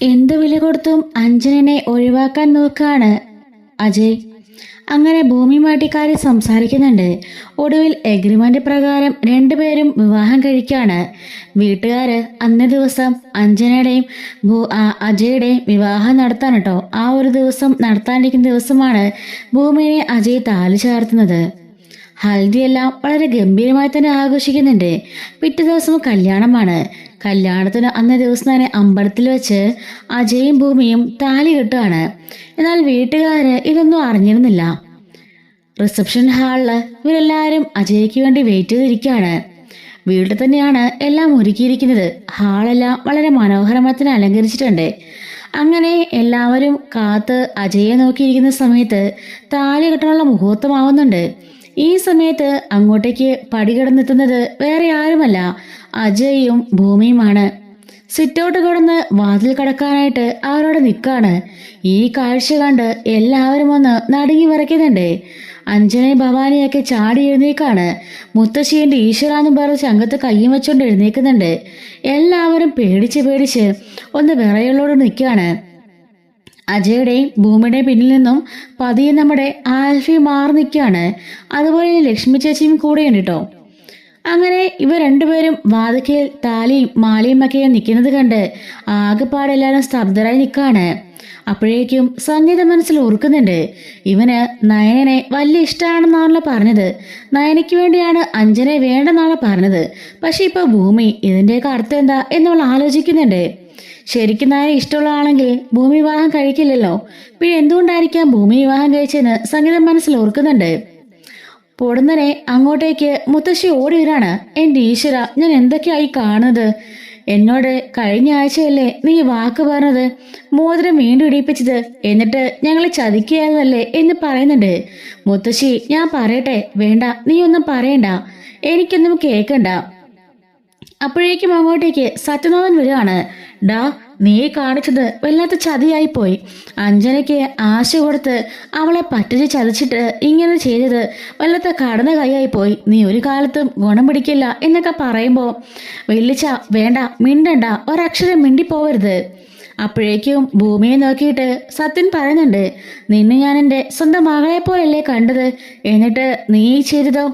എന്ത് വില കൊടുത്തും അഞ്ജനനെ ഒഴിവാക്കാൻ നോക്കാണ് അജയ്. അങ്ങനെ ഭൂമിയുമായിട്ട് കാര്യം സംസാരിക്കുന്നുണ്ട്. ഒടുവിൽ എഗ്രിമെന്റ് പ്രകാരം രണ്ടുപേരും വിവാഹം കഴിക്കാണ്. വീട്ടുകാര് അന്നേ ദിവസം അഞ്ജനയുടെയും അജയുടെയും വിവാഹം നടത്താൻ കേട്ടോ. ആ ഒരു ദിവസം നടത്താനിരിക്കുന്ന ദിവസമാണ് ഭൂമിയെ അജയ് താലി ചേർത്തുന്നത്. ഹൽദിയെല്ലാം വളരെ ഗംഭീരമായി തന്നെ ആഘോഷിക്കുന്നുണ്ട്. പിറ്റേ ദിവസം കല്യാണമാണ്. കല്യാണത്തിന് അന്നേ ദിവസം തന്നെ അമ്പലത്തിൽ വെച്ച് അജയും ഭൂമിയും താലി കെട്ടുകയാണ്. എന്നാൽ വീട്ടുകാര് ഇതൊന്നും അറിഞ്ഞിരുന്നില്ല. റിസപ്ഷൻ ഹാളില് ഇവരെല്ലാവരും അജയ്ക്ക് വേണ്ടി വെയിറ്റ് ചെയ്തിരിക്കുകയാണ്. വീട്ടിൽ തന്നെയാണ് എല്ലാം ഒരുക്കിയിരിക്കുന്നത്. ഹാളെല്ലാം വളരെ മനോഹരമായി തന്നെ അലങ്കരിച്ചിട്ടുണ്ട്. അങ്ങനെ എല്ലാവരും കാത്ത് അജയെ നോക്കിയിരിക്കുന്ന സമയത്ത് താലി കെട്ടാനുള്ള മുഹൂർത്തമാവുന്നുണ്ട്. ഈ സമയത്ത് അങ്ങോട്ടേക്ക് പടി കടന്നെത്തുന്നത് വേറെ ആരുമല്ല, അജയും ഭൂമിയുമാണ്. സിറ്റൗട്ട് കടന്ന് വാതിൽ കടക്കാനായിട്ട് അവരോട് നിൽക്കാണ്. ഈ കാഴ്ച കണ്ട് എല്ലാവരും ഒന്ന് നടുങ്ങി വിറയ്ക്കുന്നുണ്ട്. അഞ്ജനയും ഭവാനിയൊക്കെ ചാടി എഴുന്നേക്കാണ്. മുത്തശ്ശിന്റെ ഈശ്വരാന്നും പറഞ്ഞ് ചങ്കത്ത് കയ്യും വെച്ചോണ്ട് എഴുന്നേക്കുന്നുണ്ട്. എല്ലാവരും പേടിച്ച് ഒന്ന് വിറയലോട് നിൽക്കുകയാണ്. അജയുടെയും ഭൂമിയുടെയും പിന്നിൽ നിന്നും പതിയെ നമ്മുടെ ആൽഫി മാറി നിൽക്കുകയാണ്. അതുപോലെ ലക്ഷ്മി ചേച്ചിയും കൂടെയുണ്ട് കേട്ടോ. അങ്ങനെ ഇവർ രണ്ടുപേരും വാതിക്കയിൽ താലിയും മാലയും ഒക്കെ നിൽക്കുന്നത് കണ്ട് ആകെപ്പാടെല്ലാവരും സ്തബ്ധരായി നിൽക്കുകയാണ്. അപ്പോഴേക്കും സംഗീത മനസ്സിൽ ഓർക്കുന്നുണ്ട്, ഇവന് നയനെ വലിയ ഇഷ്ടമാണെന്നാണല്ലോ പറഞ്ഞത്. നയനയ്ക്ക് വേണ്ടിയാണ് അഞ്ജനെ വേണ്ടെന്നാണ് പറഞ്ഞത്. പക്ഷെ ഇപ്പൊ ഭൂമി ഇതിന്റെയൊക്കെ അർത്ഥം എന്താ എന്നവൾ ആലോചിക്കുന്നുണ്ട്. ശരിക്കും നയനെ ഇഷ്ടമുള്ള ആണെങ്കിൽ ഭൂമി വിവാഹം കഴിക്കില്ലല്ലോ. പിന്നെ എന്തുകൊണ്ടായിരിക്കാം ഭൂമി വിവാഹം കഴിച്ചെന്ന് സംഗീതം മനസ്സിൽ ഓർക്കുന്നുണ്ട്. പൊടുന്നനെ അങ്ങോട്ടേക്ക് മുത്തശ്ശി ഓടി വരാണ്. എന്റെ ഈശ്വര, ഞാൻ എന്തൊക്കെയായി കാണുന്നത്? എന്നോട് കഴിഞ്ഞ ആഴ്ചയല്ലേ നീ വാക്ക് പറഞ്ഞത്, മോതിരം വീണ്ടും ഇടിപ്പിച്ചത്, എന്നിട്ട് ഞങ്ങളെ ചതിക്കുകയായിരുന്നല്ലേ എന്ന് പറയുന്നുണ്ട്. മുത്തശ്ശി, ഞാൻ പറയട്ടെ? വേണ്ട, നീ ഒന്നും പറയണ്ട, എനിക്കൊന്നും കേൾക്കണ്ട. അപ്പോഴേക്കും അങ്ങോട്ടേക്ക് സത്യനാഥൻ വരികയാണ്. ഡാ, നീ കാണിച്ചത് വല്ലാത്ത ചതിയായിപ്പോയി. അഞ്ജനയ്ക്ക് ആശ കൊടുത്ത് അവളെ പറ്റിച്ച് ചതിച്ചിട്ട് ഇങ്ങനെ ചെയ്തത് വല്ലാത്ത കടന്ന കൈയായിപ്പോയി. നീ ഒരു കാലത്തും ഗുണം പിടിക്കില്ല എന്നൊക്കെ പറയുമ്പോ വെല്ലിച്ച വേണ്ട, മിണ്ടണ്ട, ഒരക്ഷരം മിണ്ടിപ്പോവരുത്. അപ്പോഴേക്കും ഭൂമിയെ നോക്കിയിട്ട് സത്യൻ പറയുന്നുണ്ട്, നിന്നെ ഞാൻ എൻ്റെ സ്വന്തം മകളെ പോലല്ലേ കണ്ടത്, എന്നിട്ട് നീ ചെയ്തതോ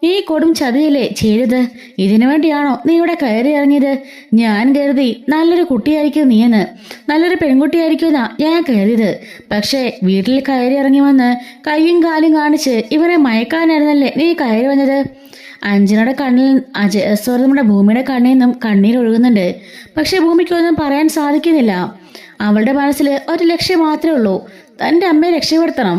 ഈ കൊടും ചതിയല്ലേ ചെയ്തത്? ഇതിനു വേണ്ടിയാണോ നീ ഇവിടെ കയറി ഇറങ്ങിയത്? ഞാൻ കരുതി നല്ലൊരു കുട്ടിയായിരിക്കും നീയെന്ന്, നല്ലൊരു പെൺകുട്ടിയായിരിക്കുമെന്നാ ഞാൻ കരുതിയത്. പക്ഷേ വീട്ടിൽ കയറി ഇറങ്ങി വന്ന് കൈയും കാലും കാണിച്ച് ഇവരെ മയക്കാനായിരുന്നല്ലേ നീ കയറി വന്നത്. അഞ്ജനയുടെ കണ്ണിൽ നമ്മുടെ ഭൂമിയുടെ കണ്ണിൽ നിന്നും കണ്ണീർ ഒഴുകുന്നുണ്ട്. പക്ഷെ ഭൂമിക്കൊന്നും പറയാൻ സാധിക്കുന്നില്ല. അവളുടെ മനസ്സിൽ ഒരു ലക്ഷ്യം മാത്രമേ ഉള്ളൂ, തൻ്റെ അമ്മയെ രക്ഷപ്പെടുത്തണം.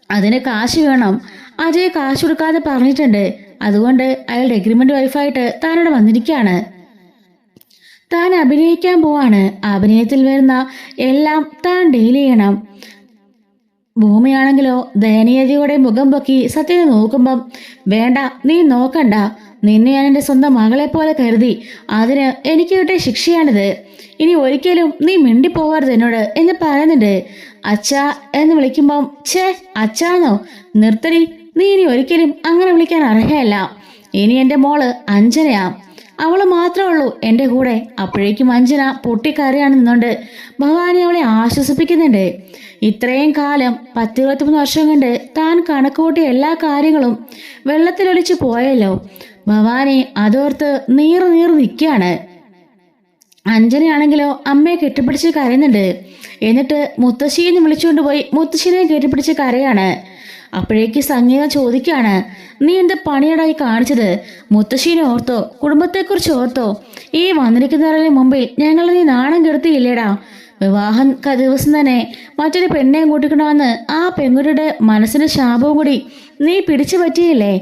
അതിന് കാശ് വേണം. അജയ് കാശ് കൊടുക്കാതെ പറഞ്ഞിട്ടുണ്ട്. അതുകൊണ്ട് അയാളുടെ എഗ്രിമെന്റ് വൈഫായിട്ട് താനോട് വന്നിരിക്കുകയാണ്. താൻ അഭിനയിക്കാൻ പോവാണ്. അഭിനയത്തിൽ വരുന്ന എല്ലാം താൻ ഡീൽ ചെയ്യണം. ഭൂമിയാണെങ്കിലോ ദയനീയതയോടെ മുഖം പൊക്കി സത്യത്തെ നോക്കുമ്പം, വേണ്ട, നീ നോക്കണ്ട, നിന്നെ ഞാൻ എൻ്റെ സ്വന്തം മകളെ പോലെ കരുതി. അതിന് എനിക്ക് കിട്ടിയ ശിക്ഷയാണിത്. ഇനി ഒരിക്കലും നീ മിണ്ടിപ്പോവാറുത് എന്നോട് എന്ന് പറയുന്നുണ്ട്. അച്ഛാ എന്ന് വിളിക്കുമ്പം, ഛേ അച്ഛാന്നോ, നിർത്തടി, നീ ഇനി ഒരിക്കലും അങ്ങനെ വിളിക്കാൻ അർഹയല്ല. ഇനി എൻ്റെ മോള് അഞ്ജനയാ, അവള് മാത്രമേ ഉള്ളൂ എൻ്റെ കൂടെ. അപ്പോഴേക്കും അഞ്ജന പൊട്ടിക്കരയാണ് നിന്നുകൊണ്ട് ഭവാനി അവളെ ആശ്വസിപ്പിക്കുന്നുണ്ട്. ഇത്രയും കാലം 10-23 വർഷം കൊണ്ട് താൻ കണക്കുകൂട്ടിയ എല്ലാ കാര്യങ്ങളും വെള്ളത്തിലൊലിച്ചു പോയല്ലോ. ഭവാനി അതോർത്ത് നീറ് നിൽക്കുകയാണ്. അഞ്ജനയാണെങ്കിലോ അമ്മയെ കെട്ടിപ്പിടിച്ച് കരയുന്നുണ്ട്. എന്നിട്ട് മുത്തശ്ശീനെ വിളിച്ചുകൊണ്ട് പോയി മുത്തശ്ശീനെ കെട്ടിപ്പിടിച്ച് കരയാണ്. അപ്പോഴേക്ക് സംഗീത ചോദിക്കുകയാണ്, നീ എന്ത് പണിയടായി കാണിച്ചത്? മുത്തശ്ശീനെ ഓർത്തോ? കുടുംബത്തെക്കുറിച്ച് ഓർത്തോ? ഈ വന്നിരിക്കുന്നവരുടെ മുമ്പിൽ ഞങ്ങൾ നീ നാണം കെടുത്തിയില്ലേടാ? വിവാഹം ദിവസം തന്നെ മറ്റൊരു പെണ്ണെ കൂട്ടിക്കൊണ്ടുവന്ന് ആ പെൺകുട്ടിയുടെ മനസ്സിന് ശാപവും കൂടി നീ പിടിച്ചു പറ്റിയില്ലേ?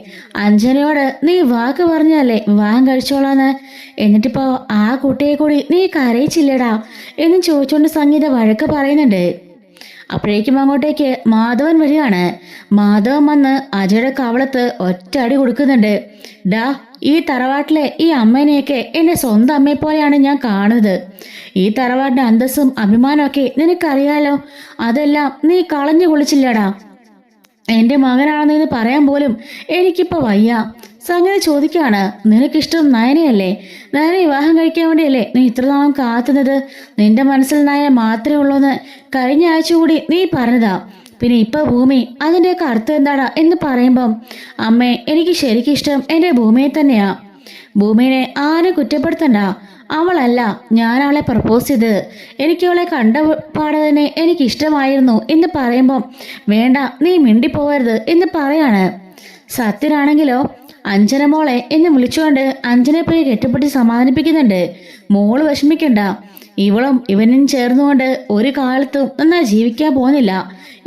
അഞ്ജനയോട് നീ വാക്ക് പറഞ്ഞല്ലേ വിവാഹം കഴിച്ചോളാന്ന്, എന്നിട്ടിപ്പോ ആ കുട്ടിയെ കൂടി നീ കരയിച്ചില്ലേടാ എന്നും ചോദിച്ചുകൊണ്ട് സംഗീത വഴക്ക് പറയുന്നുണ്ട്. അപ്പോഴേക്കും അങ്ങോട്ടേക്ക് മാധവൻ വരികയാണ്. മാധവൻ വന്ന് അജയുടെ കവളത്ത് ഒറ്റടി കൊടുക്കുന്നുണ്ട്. ഡാ, ഈ തറവാട്ടിലെ ഈ അമ്മേനെയൊക്കെ എന്റെ സ്വന്തം അമ്മയെ പോലെയാണ് ഞാൻ കാണുന്നത്. ഈ തറവാടിന്റെ അന്തസ്സും അഭിമാനമൊക്കെ നിനക്കറിയാലോ, അതെല്ലാം നീ കളഞ്ഞു കുളിച്ചില്ലടാ. എന്റെ മകനാണെന്ന് പറയാൻ പോലും എനിക്കിപ്പോ വയ്യ. സംഗതി ചോദിക്കാണ്, നിനക്കിഷ്ടം നയനയല്ലേ? നയന വിവാഹം കഴിക്കാൻ വേണ്ടിയല്ലേ നീ ഇത്ര നാളും കാത്തുന്നത്? നിന്റെ മനസ്സിൽ നയന മാത്രമേ ഉള്ളൂന്ന് കഴിഞ്ഞ ആഴ്ച കൂടി നീ പറഞ്ഞതാ. പിന്നെ ഇപ്പൊ ഭൂമി, അതിൻ്റെയൊക്കെ അർത്ഥം എന്താടാ എന്ന് പറയുമ്പം, അമ്മേ എനിക്ക് ശരിക്കും ഇഷ്ടം എൻ്റെ ഭൂമിയെ തന്നെയാ. ഭൂമിയെ ആരും കുറ്റപ്പെടുത്തണ്ട. അവളല്ല, ഞാൻ അവളെ പ്രപ്പോസ് ചെയ്തത്. എനിക്ക് അവളെ കണ്ട പാടെ തന്നെ എനിക്കിഷ്ടമായിരുന്നു എന്ന് പറയുമ്പം, വേണ്ട നീ മിണ്ടിപ്പോവരുത് എന്ന് പറയാണ്. സത്യനാണെങ്കിലോ അഞ്ജന മോളെ എന്ന് വിളിച്ചുകൊണ്ട് അഞ്ജനെ പോയി കെട്ടിപ്പിടി സമാധാനിപ്പിക്കുന്നുണ്ട്. മോള് വിഷമിക്കണ്ട, ഇവളും ഇവനും ചേർന്നുകൊണ്ട് ഒരു കാലത്തും നന്നായി ജീവിക്കാൻ പോകുന്നില്ല.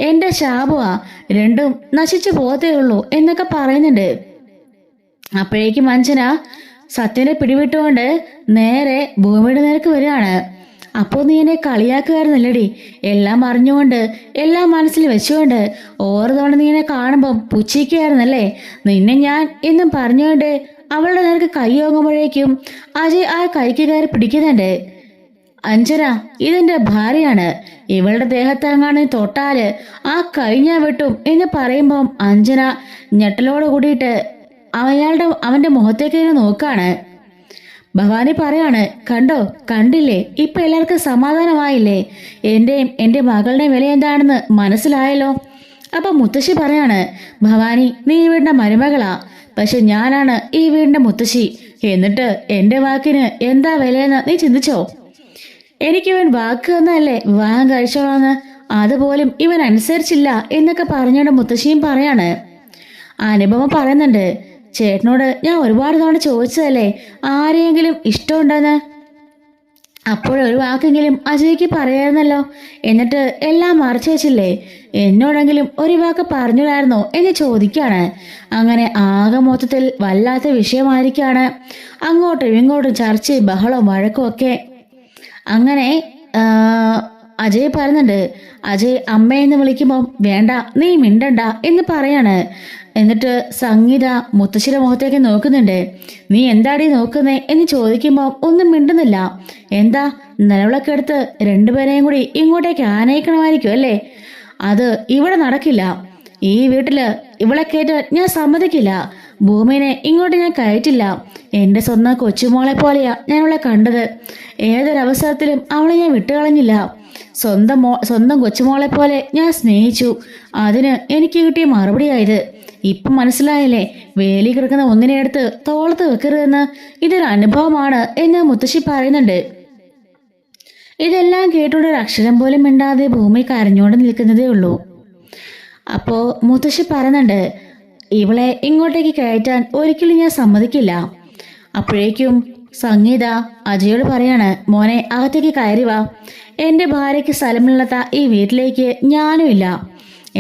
എൻ്റെ ശാപമാ, രണ്ടും നശിച്ചു പോകത്തേ ഉള്ളൂ എന്നൊക്കെ പറയുന്നുണ്ട്. അപ്പോഴേക്കും അഞ്ജന സത്യനെ പിടിവിട്ടുകൊണ്ട് നേരെ ഭൂമിയുടെ നേർക്ക് വരികയാണ്. അപ്പോൾ നീ എന്നെ കളിയാക്കുകാരുന്നില്ലടി, എല്ലാം അറിഞ്ഞുകൊണ്ട് എല്ലാം മനസ്സിൽ വെച്ചുകൊണ്ട് ഓരോ തവണ നീ എന്നെ കാണുമ്പം പുച്ഛിക്കുകയായിരുന്നല്ലേ നിന്നെ ഞാൻ എന്നും പറഞ്ഞുകൊണ്ട് അവളുടെ നേർക്ക് കൈ ഓങ്ങുമ്പോഴേക്കും അജയ് ആ കൈക്ക് കയറി പിടിക്കുന്നുണ്ട്. അഞ്ജന, ഇതെന്റെ ഭാര്യയാണ്, ഇവളുടെ ദേഹത്തെങ്ങാണ് തൊട്ടാല് ആ കൈ ഞാൻ വെട്ടും എന്ന് പറയുമ്പം അഞ്ജന ഞെട്ടലോട് കൂടിയിട്ട് അവന്റെ മുഖത്തേക്ക് നോക്കാണ്. ഭവാനി പറയാണ്, കണ്ടോ, കണ്ടില്ലേ, ഇപ്പൊ എല്ലാവർക്കും സമാധാനമായില്ലേ? എന്റെയും എൻ്റെ മകളുടെയും വില എന്താണെന്ന് മനസ്സിലായല്ലോ. അപ്പൊ മുത്തശ്ശി പറയാണ്, ഭവാനി നീ ഈ വീടിന്റെ മരുമകളാ, പക്ഷെ ഞാനാണ് ഈ വീടിന്റെ മുത്തശ്ശി. എന്നിട്ട് എൻ്റെ വാക്കിന് എന്താ വിലയെന്ന് നീ ചിന്തിച്ചോ? എനിക്ക് ഇവൻ വാക്ക് തന്നല്ലേ വിവാഹം കഴിച്ചോളാന്ന്, അതുപോലും ഇവൻ അനുസരിച്ചില്ല എന്നൊക്കെ പറഞ്ഞുകൊണ്ട് മുത്തശ്ശിയും പറയാണ്. അനുപമ പറയുന്നുണ്ട്, ചേട്ടനോട് ഞാൻ ഒരുപാട് തവണ ചോദിച്ചതല്ലേ ആരെയെങ്കിലും ഇഷ്ടമുണ്ടെന്ന്, അപ്പോഴൊരു വാക്കെങ്കിലും അജയ്ക്ക് പറയായിരുന്നല്ലോ, എന്നിട്ട് എല്ലാം മറച്ചു വെച്ചില്ലേ? എന്നോടെങ്കിലും ഒരു വാക്ക് പറഞ്ഞിടായിരുന്നോ എന്ന് ചോദിക്കാണ്. അങ്ങനെ ആകെ മൊത്തത്തിൽ വല്ലാത്ത വിഷയമായിരിക്കാണ്. അങ്ങോട്ടും ഇങ്ങോട്ടും ചർച്ചയും ബഹളവും വഴക്കും ഒക്കെ. അങ്ങനെ അജയ് പറയുന്നുണ്ട്, അജയ് അമ്മയെന്ന് വിളിക്കുമ്പോൾ വേണ്ട നീ മിണ്ടണ്ട എന്ന് പറയാണ്. എന്നിട്ട് സംഗീത മുത്തശ്ശിയുടെ മുഖത്തേക്ക് നോക്കുന്നുണ്ട്. നീ എന്താടി നോക്കുന്നേ എന്ന് ചോദിക്കുമ്പോൾ ഒന്നും മിണ്ടുന്നില്ല. എന്താ, നിലവിളൊക്കെ എടുത്ത് രണ്ടുപേരെയും കൂടി ഇങ്ങോട്ടേക്ക് ആനയിക്കണമായിരിക്കും അല്ലേ? അത് ഇവിടെ നടക്കില്ല. ഈ വീട്ടില് ഇവളെ കയറ്റാൻ ഞാൻ സമ്മതിക്കില്ല. ഭൂമിനെ ഇങ്ങോട്ട് ഞാൻ കയറ്റില്ല. എൻ്റെ സ്വന്തം കൊച്ചുമോളെ പോലെയാ ഞാൻ അവളെ കണ്ടത്. ഏതൊരവസരത്തിലും അവളെ ഞാൻ വിട്ടുകളഞ്ഞില്ല. സ്വന്തം കൊച്ചുമോളെ പോലെ ഞാൻ സ്നേഹിച്ചു. അതിന് എനിക്ക് കിട്ടിയ മറുപടിയായത്. ഇപ്പം മനസ്സിലായില്ലേ, വേലി കിടക്കുന്ന ഒന്നിനെ എടുത്ത് തോളത്ത് വെക്കരുതെന്ന്? ഇതൊരു അനുഭവമാണ് എന്ന് മുത്തശ്ശി പറയുന്നുണ്ട്. ഇതെല്ലാം കേട്ടുകൊണ്ട് ഒരു അക്ഷരം പോലും മിണ്ടാതെ ഭൂമി കരഞ്ഞുകൊണ്ട് നിൽക്കുന്നതേ ഉള്ളൂ. അപ്പോൾ മുത്തശ്ശി പറയുന്നുണ്ട്, ഇവളെ ഇങ്ങോട്ടേക്ക് കയറ്റാൻ ഒരിക്കലും ഞാൻ സമ്മതിക്കില്ല. അപ്പോഴേക്കും സംഗീത അജയോട് പറയാണ്, മോനെ അകത്തേക്ക് കയറി വാ. എൻ്റെ ഭാര്യയ്ക്ക് സ്ഥലമില്ലാത്ത ഈ വീട്ടിലേക്ക് ഞാനും ഇല്ല.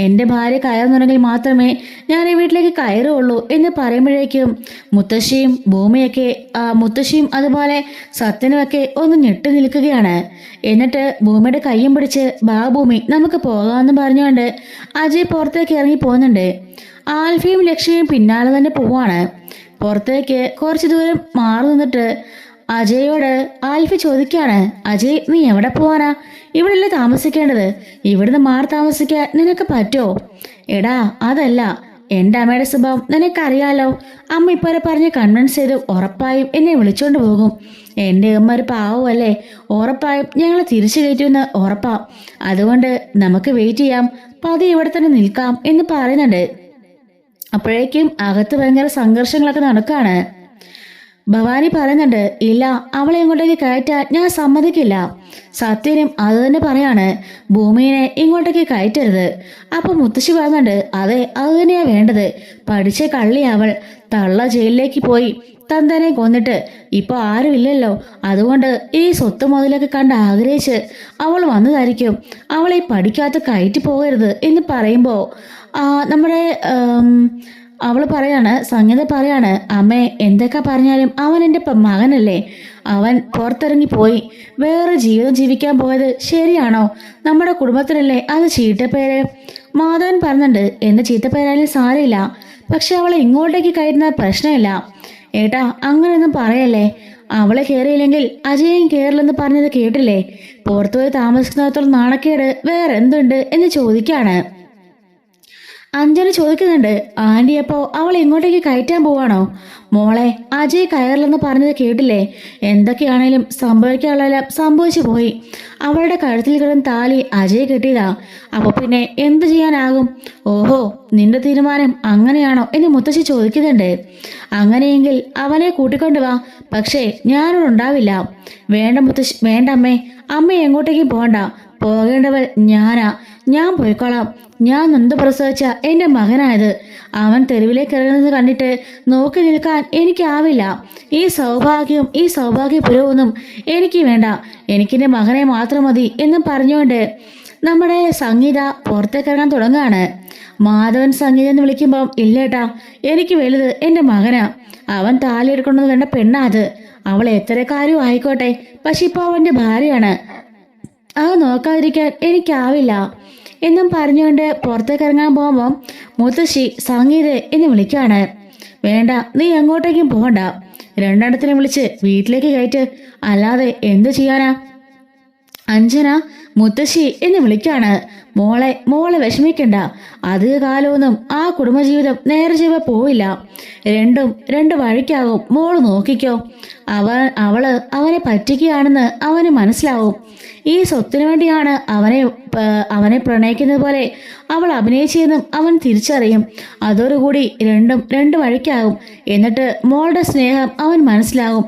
എൻ്റെ ഭാര്യ കയറുന്നുണ്ടെങ്കിൽ മാത്രമേ ഞാൻ ഈ വീട്ടിലേക്ക് കയറുള്ളൂ എന്ന് പറയുമ്പോഴേക്കും മുത്തശ്ശിയും മുത്തശ്ശിയും അതുപോലെ സത്യനുമൊക്കെ ഒന്ന് ഞെട്ടി നിൽക്കുകയാണ്. എന്നിട്ട് ഭൂമിയുടെ കയ്യും പിടിച്ച് ബാ ഭൂമി നമുക്ക് പോകാമെന്ന് പറഞ്ഞുകൊണ്ട് അജയ് പുറത്തേക്ക് ഇറങ്ങി പോകുന്നുണ്ട്. ആൽഫയും ലക്ഷ്മിയും പിന്നാലെ തന്നെ പോവാണ്. പുറത്തേക്ക് കുറച്ച് ദൂരം മാറി നിന്നിട്ട് അജയോട് ആൽഫി ചോദിക്കാണ്, അജയ് നീ എവിടെ പോവാനാ? ഇവിടെയല്ലേ താമസിക്കേണ്ടത്? ഇവിടുന്ന് മാറി താമസിക്കാൻ നിനക്ക് പറ്റുമോ? എടാ അതല്ല, എൻ്റെ അമ്മയുടെ സ്വഭാവം നിനക്കറിയാലോ. അമ്മ ഇപ്പോഴെ പറഞ്ഞ് കൺവിൻസ് ചെയ്ത് ഉറപ്പായും എന്നെ വിളിച്ചോണ്ട് പോകും. എൻ്റെ അമ്മ ഒരു പാവമല്ലേ, ഉറപ്പായും ഞങ്ങൾ തിരിച്ചു കയറ്റുമെന്ന് ഉറപ്പാ. അതുകൊണ്ട് നമുക്ക് വെയിറ്റ് ചെയ്യാം, പതി ഇവിടെ തന്നെ നിൽക്കാം എന്ന് പറയുന്നുണ്ട്. അപ്പോഴേക്കും അകത്ത് ഭയങ്കര സംഘർഷങ്ങളൊക്കെ നടക്കാണ്. ഭവാനി പറയുന്നുണ്ട്, ഇല്ല അവളെ ഇങ്ങോട്ടേക്ക് കയറ്റാൻ ഞാൻ സമ്മതിക്കില്ല. സത്യനും അത് തന്നെ പറയാണ്, ഭൂമിയെ ഇങ്ങോട്ടേക്ക് കയറ്റരുത്. അപ്പൊ മുത്തശ്ശി പറയുന്നുണ്ട്, അതെ അത് തന്നെയാ വേണ്ടത്. പഠിച്ച കള്ളി അവൾ, തള്ള ജയിലിലേക്ക് പോയി തന്തനെ കൊന്നിട്ട് ഇപ്പൊ ആരുമില്ലല്ലോ. അതുകൊണ്ട് ഈ സ്വത്ത് മുതലൊക്കെ കണ്ട് ആഗ്രഹിച്ച് അവൾ വന്നതായിരിക്കും. അവളെ പഠിക്കാത്ത കയറ്റി പോകരുത് എന്ന് പറയുമ്പോ നമ്മുടെ അവള് പറയാണ്, സംഗീത പറയാണ്, അമ്മേ എന്തൊക്കെ പറഞ്ഞാലും അവൻ എൻ്റെ മകനല്ലേ. അവൻ പുറത്തിറങ്ങി പോയി വേറെ ജീവിതം ജീവിക്കാൻ പോയത് ശരിയാണോ? നമ്മുടെ കുടുംബത്തിനല്ലേ അത് ചീത്തപ്പേര്. മാധവൻ പറഞ്ഞിട്ടുണ്ട്, എൻ്റെ ചീത്തപ്പേരായാലും സാരമില്ല, പക്ഷെ അവളെ ഇങ്ങോട്ടേക്ക് കയറ്റുന്ന പ്രശ്നമില്ല. ഏട്ടാ അങ്ങനെയൊന്നും പറയല്ലേ. അവളെ കയറിയില്ലെങ്കിൽ അജയും കയറില്ലെന്ന് പറഞ്ഞത് കേട്ടില്ലേ? പുറത്തുപോയി താമസിക്കുന്നിടത്തോളം നാണക്കേട് വേറെ എന്തുണ്ട് എന്ന് ചോദിക്കാണ്. അഞ്ജന ചോദിക്കുന്നുണ്ട്. ആന്റി അപ്പോ അവൾ ഇങ്ങോട്ടേക്ക് കയറ്റാൻ പോവാണോ? മോളെ, അജയ് കയറില്ലെന്ന് പറഞ്ഞത് കേട്ടില്ലേ? എന്തൊക്കെയാണേലും സംഭവിക്കാനുള്ളതെല്ലാം സംഭവിച്ചു പോയി. അവളുടെ കഴുത്തിൽ കിടന്ന താലി അജയ് കെട്ടിയതാ. അപ്പൊ പിന്നെ എന്ത് ചെയ്യാനാകും? ഓഹോ, നിന്റെ തീരുമാനം അങ്ങനെയാണോ എന്ന് മുത്തശ്ശി ചോദിക്കുന്നുണ്ട്. അങ്ങനെയെങ്കിൽ അവനെ കൂട്ടിക്കൊണ്ടു വാ. പക്ഷേ ഞാനവിടെ ഉണ്ടാവില്ല. വേണ്ട മുത്തശ്ശി, വേണ്ടമ്മേ. അമ്മ എങ്ങോട്ടേക്കും പോകണ്ട. പോകേണ്ടവൾ ഞാനാ. ഞാൻ പോയിക്കോളാം. ഞാൻ നൊന്ത് പ്രസവിച്ച എൻ്റെ മകനായത്. അവൻ തെരുവിലേക്ക് ഇറങ്ങുന്നത് കണ്ടിട്ട് നോക്കി നിൽക്കാൻ എനിക്കാവില്ല. ഈ സൗഭാഗ്യപുരവൊന്നും എനിക്ക് വേണ്ട. എനിക്കെൻ്റെ മകനെ മാത്രം മതി എന്നും പറഞ്ഞുകൊണ്ട് നമ്മുടെ സംഗീത പുറത്തേക്ക് ഇറങ്ങാൻ തുടങ്ങുകയാണ്. മാധവൻ സംഗീത എന്ന് വിളിക്കുമ്പം, ഇല്ലേട്ടാ, എനിക്ക് വലുത് എൻ്റെ മകനാ. അവൻ താലി എടുക്കുന്നത് കണ്ട പെണ്ണാ അത്. അവൾ എത്ര കാര്യവും ആയിക്കോട്ടെ, പക്ഷെ ഇപ്പോൾ അവൻ്റെ ഭാര്യയാണ്. അത് നോക്കാതിരിക്കാൻ എനിക്കാവില്ല എന്നും പറഞ്ഞുകൊണ്ട് പുറത്തേക്ക് ഇറങ്ങാൻ പോകുമ്പോൾ മുത്തശ്ശി സംഗീത എന്ന് വിളിക്കാണ്. വേണ്ട, നീ എങ്ങോട്ടേക്കും പോകണ്ട. രണ്ടെണ്ണത്തിനെ വിളിച്ച് വീട്ടിലേക്ക് കയറ്റ്. അല്ലാതെ എന്തു ചെയ്യാനാ? അഞ്ജന മുത്തശ്ശി എന്ന് വിളിക്കാണ്. മോളെ വിഷമിക്കണ്ട. അധിക കാലമൊന്നും ആ കുടുംബജീവിതം നേരെ ചൊവ്വെ പോവില്ല. രണ്ട് വഴിക്കാകും. മോള് നോക്കിക്കോ. അവനെ പറ്റിക്കുകയാണെന്ന് അവന് മനസ്സിലാവും. ഈ സ്വത്തിനു വേണ്ടിയാണ് അവനെ പ്രണയിക്കുന്നത് പോലെ അവൾ അഭിനയിച്ചതെന്നും അവൻ തിരിച്ചറിയും. അതോടുകൂടി രണ്ട് വഴിക്കാകും. എന്നിട്ട് മോളുടെ സ്നേഹം അവൻ മനസ്സിലാകും.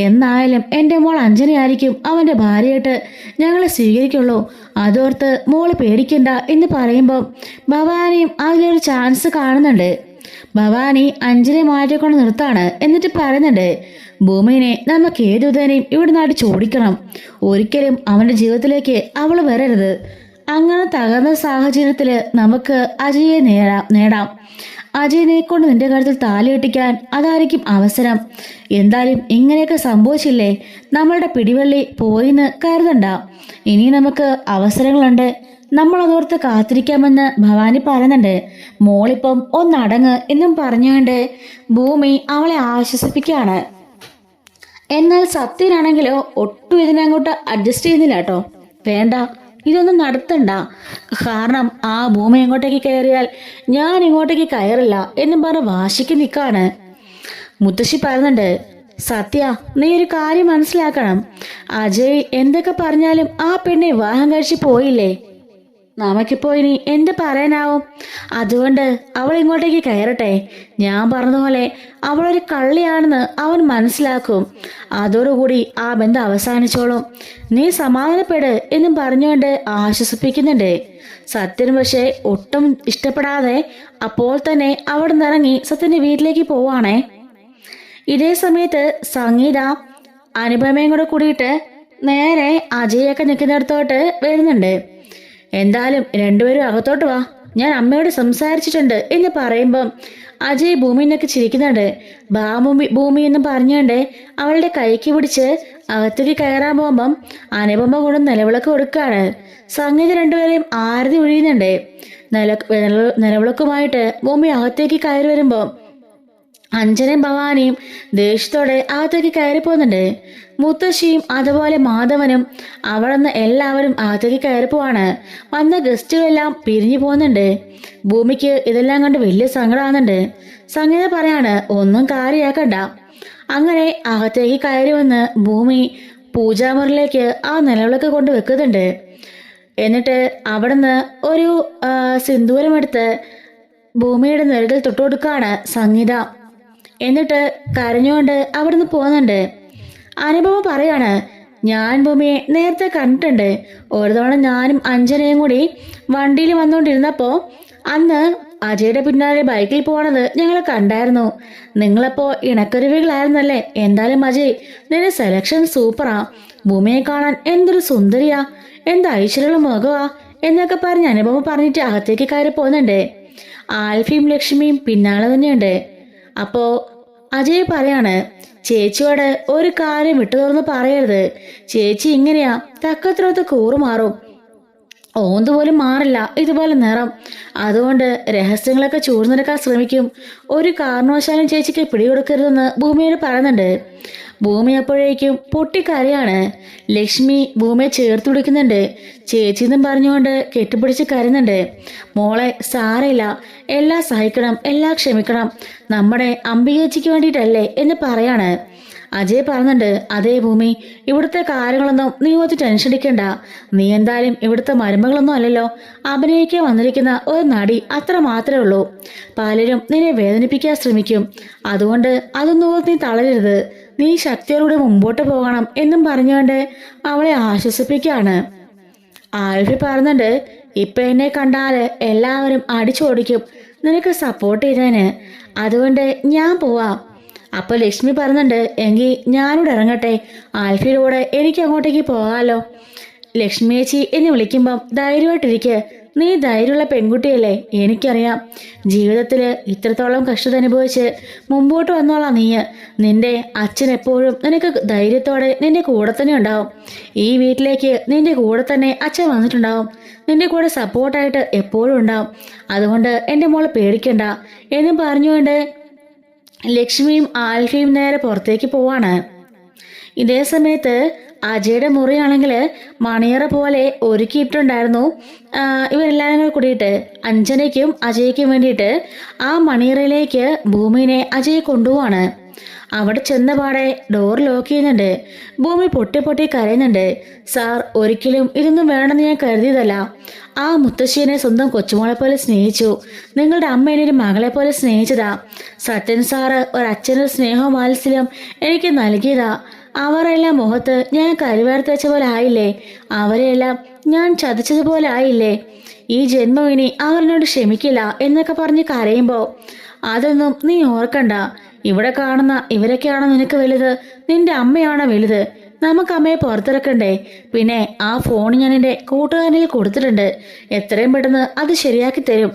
എന്നായാലും എൻ്റെ മോൾ അഞ്ജനയായിരിക്കും അവൻ്റെ ഭാര്യയായിട്ട് ഞങ്ങളെ സ്വീകരിക്കുള്ളൂ. അതോർത്ത് മോള് പേടിക്കണ്ട എന്ന് പറയുമ്പോൾ ഭവാനിയും അതിലൊരു ചാൻസ് കാണുന്നുണ്ട്. ഭവാനി അഞ്ജനെ മാറ്റിക്കൊണ്ട് നിർത്താണ്. എന്നിട്ട് പറയുന്നുണ്ട്, ഭൂമിനെ നമുക്ക് ഏതുതനെയും ഇവിടെ നാട്ടി ചോടിക്കണം. ഒരിക്കലും അവൻ്റെ ജീവിതത്തിലേക്ക് അവൾ വരരുത്. അങ്ങനെ തകർന്ന സാഹചര്യത്തിൽ നമുക്ക് അജയെ നേടാം. അജയനെ കൊണ്ട് നിന്റെ കഴുത്തിൽ താലി കെട്ടിക്കാൻ അതായിരിക്കും അവസരം. എന്തായാലും ഇങ്ങനെയൊക്കെ സംഭവിച്ചില്ലേ, നമ്മളുടെ പിടിവള്ളി പോയിന്ന് കരുതണ്ട. ഇനി നമുക്ക് അവസരങ്ങളുണ്ട്. നമ്മളതോർത്ത് കാത്തിരിക്കാമെന്ന് ഭവാനി പറയുന്നുണ്ട്. മോളിപ്പം ഒന്നടങ്ങ് എന്നും പറഞ്ഞുകൊണ്ട് ഭൂമി അവളെ ആശ്വസിപ്പിക്കുകയാണ്. എന്നാൽ സത്യനാണെങ്കിലോ ഒട്ടും ഇതിനങ്ങോട്ട് അഡ്ജസ്റ്റ് ചെയ്യുന്നില്ല കേട്ടോ. വേണ്ട, ഇതൊന്നും നടത്തണ്ട. കാരണം ആ ഭൂമി എങ്ങോട്ടേക്ക് കയറിയാൽ ഞാൻ ഇങ്ങോട്ടേക്ക് കയറില്ല എന്നും പറഞ്ഞ് വാശിക്ക് നിൽക്കാണ്. മുത്തശ്ശി പറയുന്നുണ്ട്, സത്യ, നീ ഒരു കാര്യം മനസ്സിലാക്കണം. അജയ് എന്തൊക്കെ പറഞ്ഞാലും ആ പെണ്ണെ വിവാഹം കഴിച്ച് പോയില്ലേ. നമുക്കിപ്പോ ഇനി എന്ത് പറയാനാവും? അതുകൊണ്ട് അവൾ ഇങ്ങോട്ടേക്ക് കയറട്ടെ. ഞാൻ പറഞ്ഞതുപോലെ അവളൊരു കള്ളിയാണെന്ന് അവൻ മനസ്സിലാക്കും. അതോടുകൂടി ആ ബന്ധം അവസാനിച്ചോളും. നീ സമാധാനപ്പെട് എന്നും പറഞ്ഞുകൊണ്ട് ആശ്വസിപ്പിക്കുന്നുണ്ട്. സത്യന് പക്ഷേ ഒട്ടും ഇഷ്ടപ്പെടാതെ അപ്പോൾ തന്നെ അവിടെ നിന്നിറങ്ങി സത്യന്റെ വീട്ടിലേക്ക് പോവാണേ. ഇതേ സമയത്ത് സംഗീത അനുപമയും കൂടെ കൂടിയിട്ട് നേരെ അജയൊക്കെ നിൽക്കുന്നിടത്തോട്ട് വരുന്നുണ്ട്. എന്തായാലും രണ്ടുപേരും അകത്തോട്ട് വാ, ഞാൻ അമ്മയോട് സംസാരിച്ചിട്ടുണ്ട് എന്ന് പറയുമ്പം അജയ് ഭൂമിനൊക്കെ ചിരിക്കുന്നുണ്ട്. ഭൂമി എന്ന് പറഞ്ഞുകൊണ്ട് അവളുടെ കൈക്ക് പിടിച്ച് അകത്തേക്ക് കയറാൻ പോകുമ്പം അനുപമ കൊണ്ട് നിലവിളക്ക് കൊടുക്കുകയാണ്. സംഗീത രണ്ടുപേരെയും ആരതി ഒഴിയുന്നുണ്ട്. നിലവിളക്കുമായിട്ട് ഭൂമി അകത്തേക്ക് കയറി വരുമ്പോൾ അഞ്ജനയും ഭവാനിയും ദേഷ്യത്തോടെ അകത്തേക്ക് കയറി പോകുന്നുണ്ട്. മുത്തശ്ശിയും അതുപോലെ മാധവനും അവിടെ നിന്ന് എല്ലാവരും അകത്തേക്ക് കയറിപ്പോവാണ്. വന്ന ഗസ്റ്റുകളെല്ലാം പിരിഞ്ഞു പോകുന്നുണ്ട്. ഭൂമിക്ക് ഇതെല്ലാം കണ്ട് വലിയ സങ്കടമാകുന്നുണ്ട്. സംഗീത പറയാണ്, ഒന്നും കാര്യമാക്കണ്ട. അങ്ങനെ അകത്തേക്ക് കയറി വന്ന് ഭൂമി പൂജാമുറിയിലേക്ക് ആ നിലവിളക്ക് കൊണ്ട് വെക്കുന്നുണ്ട്. എന്നിട്ട് അവിടുന്ന് ഒരു സിന്ദൂരമെടുത്ത് ഭൂമിയുടെ നെറുകിൽ തൊട്ടുകൊടുക്കുകയാണ് സംഗീത. എന്നിട്ട് കരഞ്ഞുകൊണ്ട് അവിടുന്ന് പോകുന്നുണ്ട്. അനുപമ പറയാണ്, ഞാൻ ഭൂമിയെ നേരത്തെ കണ്ടിട്ടുണ്ട്. ഒരു തവണ ഞാനും അഞ്ജനയും കൂടി വണ്ടിയിൽ വന്നുകൊണ്ടിരുന്നപ്പോൾ അന്ന് അജയുടെ പിന്നാലെ ബൈക്കിൽ പോകണത് ഞങ്ങൾ കണ്ടായിരുന്നു. നിങ്ങളപ്പോ ഇണക്കരുവികളായിരുന്നല്ലേ. എന്തായാലും അജയ്, നിന്റെ സെലക്ഷൻ സൂപ്പറാ. ഭൂമിയെ കാണാൻ എന്തൊരു സുന്ദരിയാ, എന്ത് ഐശ്വര്യമുള്ള മുഖമാ എന്നൊക്കെ പറഞ്ഞ് അനുപമ പറഞ്ഞിട്ട് അകത്തേക്ക് കയറി പോകുന്നുണ്ട്. ആൽഫിയും ലക്ഷ്മിയും പിന്നാലെ തന്നെയുണ്ട്. അപ്പോ അജയ് പറയാണ്, ചേച്ചിയോട് ഒരു കാര്യം വിട്ടു തുറന്ന് പറയരുത്. ചേച്ചി ഇങ്ങനെയാ, തക്കത്തിനൊത്ത് കൂറുമാറും. ഓന്തുപോലും മാറില്ല ഇതുപോലെ നിറം. അതുകൊണ്ട് രഹസ്യങ്ങളൊക്കെ ചൂഴ്ന്നെടുക്കാൻ ശ്രമിക്കും. ഒരു കാരണവശാലും ചേച്ചിക്ക് പിടികൊടുക്കരുതെന്ന് ഭൂമിയോട് പറയുന്നുണ്ട്. ഭൂമി അപ്പോഴേക്കും പൊട്ടിക്കരയാണ്. ലക്ഷ്മി ഭൂമിയെ ചേർത്ത് പിടിക്കുന്നുണ്ട്. ചേച്ചിന്നും പറഞ്ഞുകൊണ്ട് കെട്ടിപ്പിടിച്ച് കരുന്നുണ്ട്. മോളെ സാരമില്ല, എല്ലാം സഹിക്കണം, എല്ലാം ക്ഷമിക്കണം, നമ്മുടെ അംബികേച്ചിക്ക് വേണ്ടിയിട്ടല്ലേ എന്ന് പറയാണ്. അജയ് പറയുന്നുണ്ട്, അതേ ഭൂമി, ഇവിടുത്തെ കാര്യങ്ങളൊന്നും നീ ഒത്തി ടെൻഷൻ അടിക്കണ്ട. നീ എന്തായാലും ഇവിടുത്തെ മരുമകളൊന്നും അല്ലല്ലോ, അഭിനയിക്കാൻ വന്നിരിക്കുന്ന ഒരു നടി, അത്ര മാത്രമേ ഉള്ളൂ. പലരും നിന്നെ വേദനിപ്പിക്കാൻ ശ്രമിക്കും. അതുകൊണ്ട് അതൊന്നും നീ തളരരുത്. നീ ശക്തിയോടെ മുമ്പോട്ട് പോകണം എന്നും പറഞ്ഞുകൊണ്ട് അവളെ ആശ്വസിപ്പിക്കുകയാണ്. ആൽഫി പറയുന്നുണ്ട്, ഇപ്പൊ എന്നെ കണ്ടാല് എല്ലാവരും അടിച്ചോടിക്കും നിനക്ക് സപ്പോർട്ട് ചെയ്തേന്. അതുകൊണ്ട് ഞാൻ പോവാം. അപ്പൊ ലക്ഷ്മി പറയുന്നുണ്ട്, എങ്കിൽ ഞാനിവിടെ ഇറങ്ങട്ടെ, ആൽഫിയുടെ കൂടെ എനിക്ക് അങ്ങോട്ടേക്ക് പോകാമല്ലോ. ലക്ഷ്മി ചേച്ചി എന്ന് വിളിക്കുമ്പം ധൈര്യമായിട്ടിരിക്കെ, നീ ധൈര്യമുള്ള പെൺകുട്ടിയല്ലേ, എനിക്കറിയാം. ജീവിതത്തിൽ ഇത്രത്തോളം കഷ്ടത അനുഭവിച്ച് മുമ്പോട്ട് വന്നോളാം നീ. നിന്റെ അച്ഛൻ എപ്പോഴും നിനക്ക് ധൈര്യത്തോടെ നിന്റെ കൂടെ തന്നെ ഉണ്ടാവും. ഈ വീട്ടിലേക്ക് നിന്റെ കൂടെ തന്നെ അച്ഛൻ വന്നിട്ടുണ്ടാവും. നിന്റെ കൂടെ സപ്പോർട്ടായിട്ട് എപ്പോഴും ഉണ്ടാവും. അതുകൊണ്ട് എൻ്റെ മോളെ പേടിക്കണ്ട എന്നും പറഞ്ഞുകൊണ്ട് ലക്ഷ്മിയും ആൽഫിയും നേരെ പുറത്തേക്ക് പോവാണ്. ഇതേ സമയത്ത് അജയുടെ മുറിയാണെങ്കിൽ മണിയറ പോലെ ഒരുക്കിയിട്ടുണ്ടായിരുന്നു. ഇവരെല്ലാവരും കൂടെ കൂടിയിട്ട് അഞ്ജനയ്ക്കും അജയ്ക്കും വേണ്ടിയിട്ട് ആ മണിയറയിലേക്ക് ഭൂമിനെ അജയ് കൊണ്ടുപോവാണ്. അവിടെ ചെന്നപാടെ ഡോർ ലോക്ക് ചെയ്യുന്നുണ്ട്. ഭൂമി പൊട്ടി പൊട്ടി കരയുന്നുണ്ട്. സാർ, ഒരിക്കലും ഇതൊന്നും വേണമെന്ന് ഞാൻ കരുതിയതല്ല. ആ മുത്തശ്ശിയെ സ്വന്തം കൊച്ചുമോളെ പോലെ സ്നേഹിച്ചു. നിങ്ങളുടെ അമ്മേനെ ഒരു മകളെ പോലെ സ്നേഹിച്ചതാ. സത്യൻ സാറ് ഒരച്ഛനൊരു സ്നേഹവും വാത്സല്യം എനിക്ക് നൽകിയതാ. അവരെല്ലാം മുഖത്ത് ഞാൻ കരുവാർത്ത് വെച്ച പോലെ ആയില്ലേ? അവരെയെല്ലാം ഞാൻ ചതിച്ചതുപോലെ ആയില്ലേ? ഈ ജന്മം ഇനി അവരിനോട് ക്ഷമിക്കില്ല എന്നൊക്കെ പറഞ്ഞ് കരയുമ്പോൾ അതൊന്നും നീ ഓർക്കണ്ട. ഇവിടെ കാണുന്ന ഇവരൊക്കെയാണോ നിനക്ക് വലുത്? നിന്റെ അമ്മയാണോ വലുത്? നമുക്ക് അമ്മയെ പുറത്തിറക്കണ്ടേ? പിന്നെ ആ ഫോൺ ഞാൻ എൻ്റെ കൂട്ടുകാരനിൽ കൊടുത്തിട്ടുണ്ട്. എത്രയും പെട്ടെന്ന് അത് ശരിയാക്കി തരും.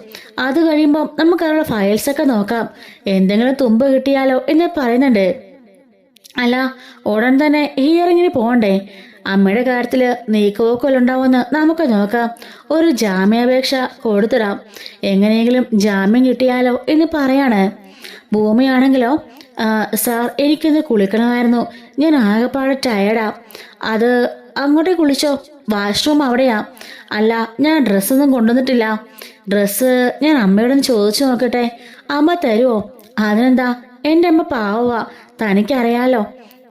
അത് കഴിയുമ്പം നമുക്ക് അതിനുള്ള ഫയൽസൊക്കെ നോക്കാം. എന്തെങ്കിലും തുമ്പ് കിട്ടിയാലോ എന്ന് പറയുന്നുണ്ട്. അല്ല, ഉടൻ തന്നെ ഹിയറിങ്ങിന് പോകണ്ടേ? അമ്മയുടെ കാര്യത്തിൽ നീക്കുപോക്കലുണ്ടാവുമെന്ന് നമുക്ക് നോക്കാം. ഒരു ജാമ്യാപേക്ഷ കൊടുത്തിടാം. എങ്ങനെയെങ്കിലും ജാമ്യം കിട്ടിയാലോ എന്ന് പറയാണ്. ഭൂമിയാണെങ്കിലോ, സാർ എനിക്കൊന്ന് കുളിക്കണമായിരുന്നു. ഞാൻ ആകെപ്പാടെ ടയർഡാ. അത് അങ്ങോട്ടേ കുളിച്ചോ, വാഷ്റൂം അവിടെയാ. അല്ല, ഞാൻ ഡ്രസ്സൊന്നും കൊണ്ടുവന്നിട്ടില്ല. ഡ്രസ്സ് ഞാൻ അമ്മയോടൊന്ന് ചോദിച്ചു നോക്കട്ടെ, അമ്മ തരുമോ? അതിനെന്താ, എൻ്റെ അമ്മ പാവവാ, തനിക്കറിയാലോ.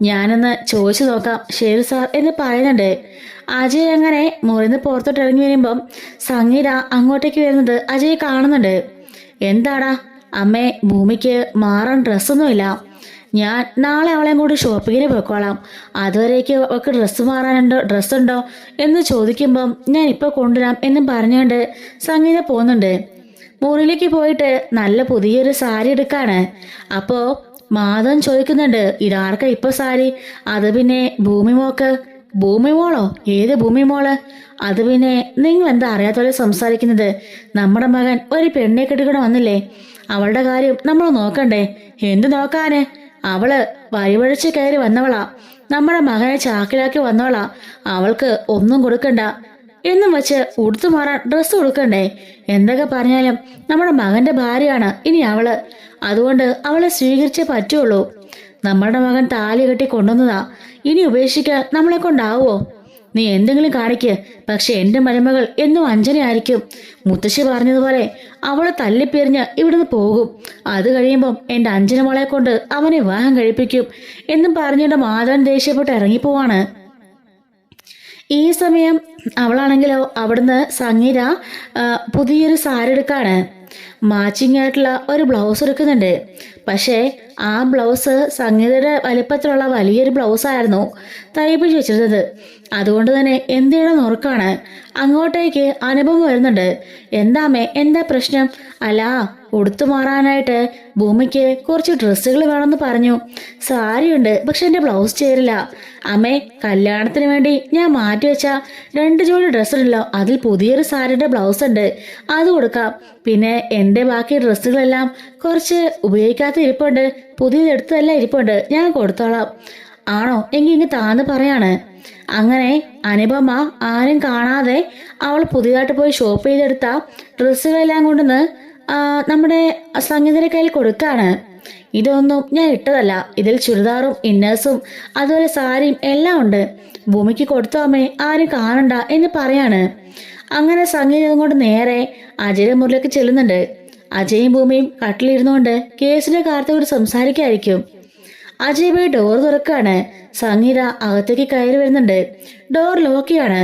ഞാനൊന്ന് ചോദിച്ചു നോക്കാം. ശരി സാർ എന്ന് പറയുന്നുണ്ട്. അജയ് അങ്ങനെ മുറിന്ന് പുറത്തോട്ട് ഇറങ്ങി വരുമ്പം സംഗീത അങ്ങോട്ടേക്ക് വരുന്നത് അജയ് കാണുന്നുണ്ട്. എന്താടാ അമ്മേ, ഭൂമിക്ക് മാറാൻ ഡ്രസ്സൊന്നുമില്ല. ഞാൻ നാളെ അവളെയും കൂടി ഷോപ്പിങ്ങിന് പോയിക്കോളാം. അതുവരേക്ക് അവൾക്ക് ഡ്രസ്സുണ്ടോ എന്ന് ചോദിക്കുമ്പം ഞാൻ ഇപ്പോൾ കൊണ്ടുവരാം എന്നും പറഞ്ഞുകൊണ്ട് സംഗീത പോകുന്നുണ്ട്. മുറിയിലേക്ക് പോയിട്ട് നല്ല പുതിയൊരു സാരി എടുക്കാണ്. അപ്പോൾ മാധവൻ ചോദിക്കുന്നുണ്ട്, ഇതാർക്കാ ഇപ്പൊ സാരി? അത് പിന്നെ ഭൂമിമോക്ക്. ഭൂമിമോളോ? ഏത് ഭൂമിമോള്? അത് പിന്നെ നിങ്ങൾ എന്താ അറിയാത്തവരെ സംസാരിക്കുന്നത്? നമ്മുടെ മകൻ ഒരു പെണ്ണെ കെട്ടിക്കൂടെ വന്നില്ലേ? അവളുടെ കാര്യം നമ്മൾ നോക്കണ്ടേ? എന്ത് നോക്കാന്? അവള് വഴിവഴിച്ച് കയറി വന്നവളാ. നമ്മുടെ മകനെ ചാക്കിലാക്കി വന്നവളാ. അവൾക്ക് ഒന്നും കൊടുക്കണ്ട എന്നും വെച്ച് ഉടുത്തു മാറാൻ ഡ്രസ്സ് കൊടുക്കണ്ടേ? എന്തൊക്കെ പറഞ്ഞാലും നമ്മുടെ മകന്റെ ഭാര്യയാണ് ഇനി അവള്. അതുകൊണ്ട് അവളെ സ്വീകരിച്ചേ പറ്റുള്ളൂ. നമ്മുടെ മകൻ താലി കെട്ടി കൊണ്ടുവന്നതാ. ഇനി ഉപേക്ഷിക്കാൻ നമ്മളെ കൊണ്ടാവോ? നീ എന്തെങ്കിലും കാണിക്ക്. പക്ഷെ എൻ്റെ മരുമകൾ എന്നും അഞ്ജനയായിരിക്കും. മുത്തശ്ശി പറഞ്ഞതുപോലെ അവളെ തല്ലിപ്പിരിഞ്ഞ് ഇവിടുന്ന് പോകും. അത് കഴിയുമ്പം എൻ്റെ അഞ്ജന മോളെ കൊണ്ട് അവനെ വിവാഹം കഴിപ്പിക്കും എന്നും പറഞ്ഞിട്ട് മാധവൻ ദേഷ്യപ്പെട്ട് ഇറങ്ങിപ്പോവാണ്. ഈ സമയം അവളാണെങ്കിലോ അവിടുന്ന് സംഗീത പുതിയൊരു സാരി എടുക്കാണ്. മാച്ചിങ് ആയിട്ടുള്ള ഒരു ബ്ലൗസ് എടുക്കുന്നുണ്ട്. പക്ഷേ ആ ബ്ലൗസ് സംഗീതയുടെ വലിപ്പത്തിലുള്ള വലിയൊരു ബ്ലൗസായിരുന്നു തയ്പ്പിച്ച് വെച്ചിരുന്നത്. അതുകൊണ്ട് തന്നെ എന്ത് ചെയ്യണം നോർക്കാണ്. അങ്ങോട്ടേക്ക് അനുഭവം വരുന്നുണ്ട്. എന്താമേ, എന്താ പ്രശ്നം? അല്ല, ഉടുത്തു മാറാനായിട്ട് ഭൂമിക്ക് കുറച്ച് ഡ്രസ്സുകൾ വേണമെന്ന് പറഞ്ഞു. സാരിയുണ്ട്, പക്ഷെ എൻ്റെ ബ്ലൗസ് ചേരില്ല. അമ്മേ, കല്യാണത്തിന് വേണ്ടി ഞാൻ മാറ്റിവെച്ച 2 ജോഡി ഡ്രസ്സുണ്ടല്ലോ, അതിൽ പുതിയൊരു സാരിയുടെ ബ്ലൗസ് ഉണ്ട്, അത് കൊടുക്കാം. പിന്നെ എൻ്റെ ബാക്കി ഡ്രസ്സുകളെല്ലാം കുറച്ച് ഉപയോഗിക്കാത്ത ഇരിപ്പുണ്ട്, പുതിയതെടുത്തതെല്ലാം ഇരിപ്പുണ്ട്, ഞാൻ കൊടുത്തോളാം. ആണോ? എങ്കിൽ ഇങ്ങ് താന്ന് പറയാണ്. അങ്ങനെ അനുപമ ആരും കാണാതെ അവൾ പുതിയതായിട്ട് പോയി ഷോപ്പ് ചെയ്തെടുത്ത ഡ്രസ്സുകളെല്ലാം കൊണ്ടുവന്ന് നമ്മുടെ സംഗീതയുടെ കയ്യിൽ കൊടുക്കാണ്. ഇതൊന്നും ഞാൻ ഇട്ടതല്ല, ഇതിൽ ചുരിദാറും ഇന്നേഴ്സും അതുപോലെ സാരിയും എല്ലാം ഉണ്ട്, ഭൂമിക്ക് കൊടുത്തോ അമ്മേ, ആരും കാണണ്ട എന്ന് പറയാണ്. അങ്ങനെ സംഗീതം കൊണ്ട് നേരെ അജയുടെ മുറിലേക്ക് ചെല്ലുന്നുണ്ട്. അജയും ഭൂമിയും കട്ടിലിരുന്നുകൊണ്ട് കേസിന്റെ കാര്യത്തോട് സംസാരിക്കായിരിക്കും. അജയ് പോയി ഡോർ തുറക്കാണ്. സംഗീത അകത്തേക്ക് കയറി വരുന്നുണ്ട്. ഡോർ ലോക്കിയാണ്.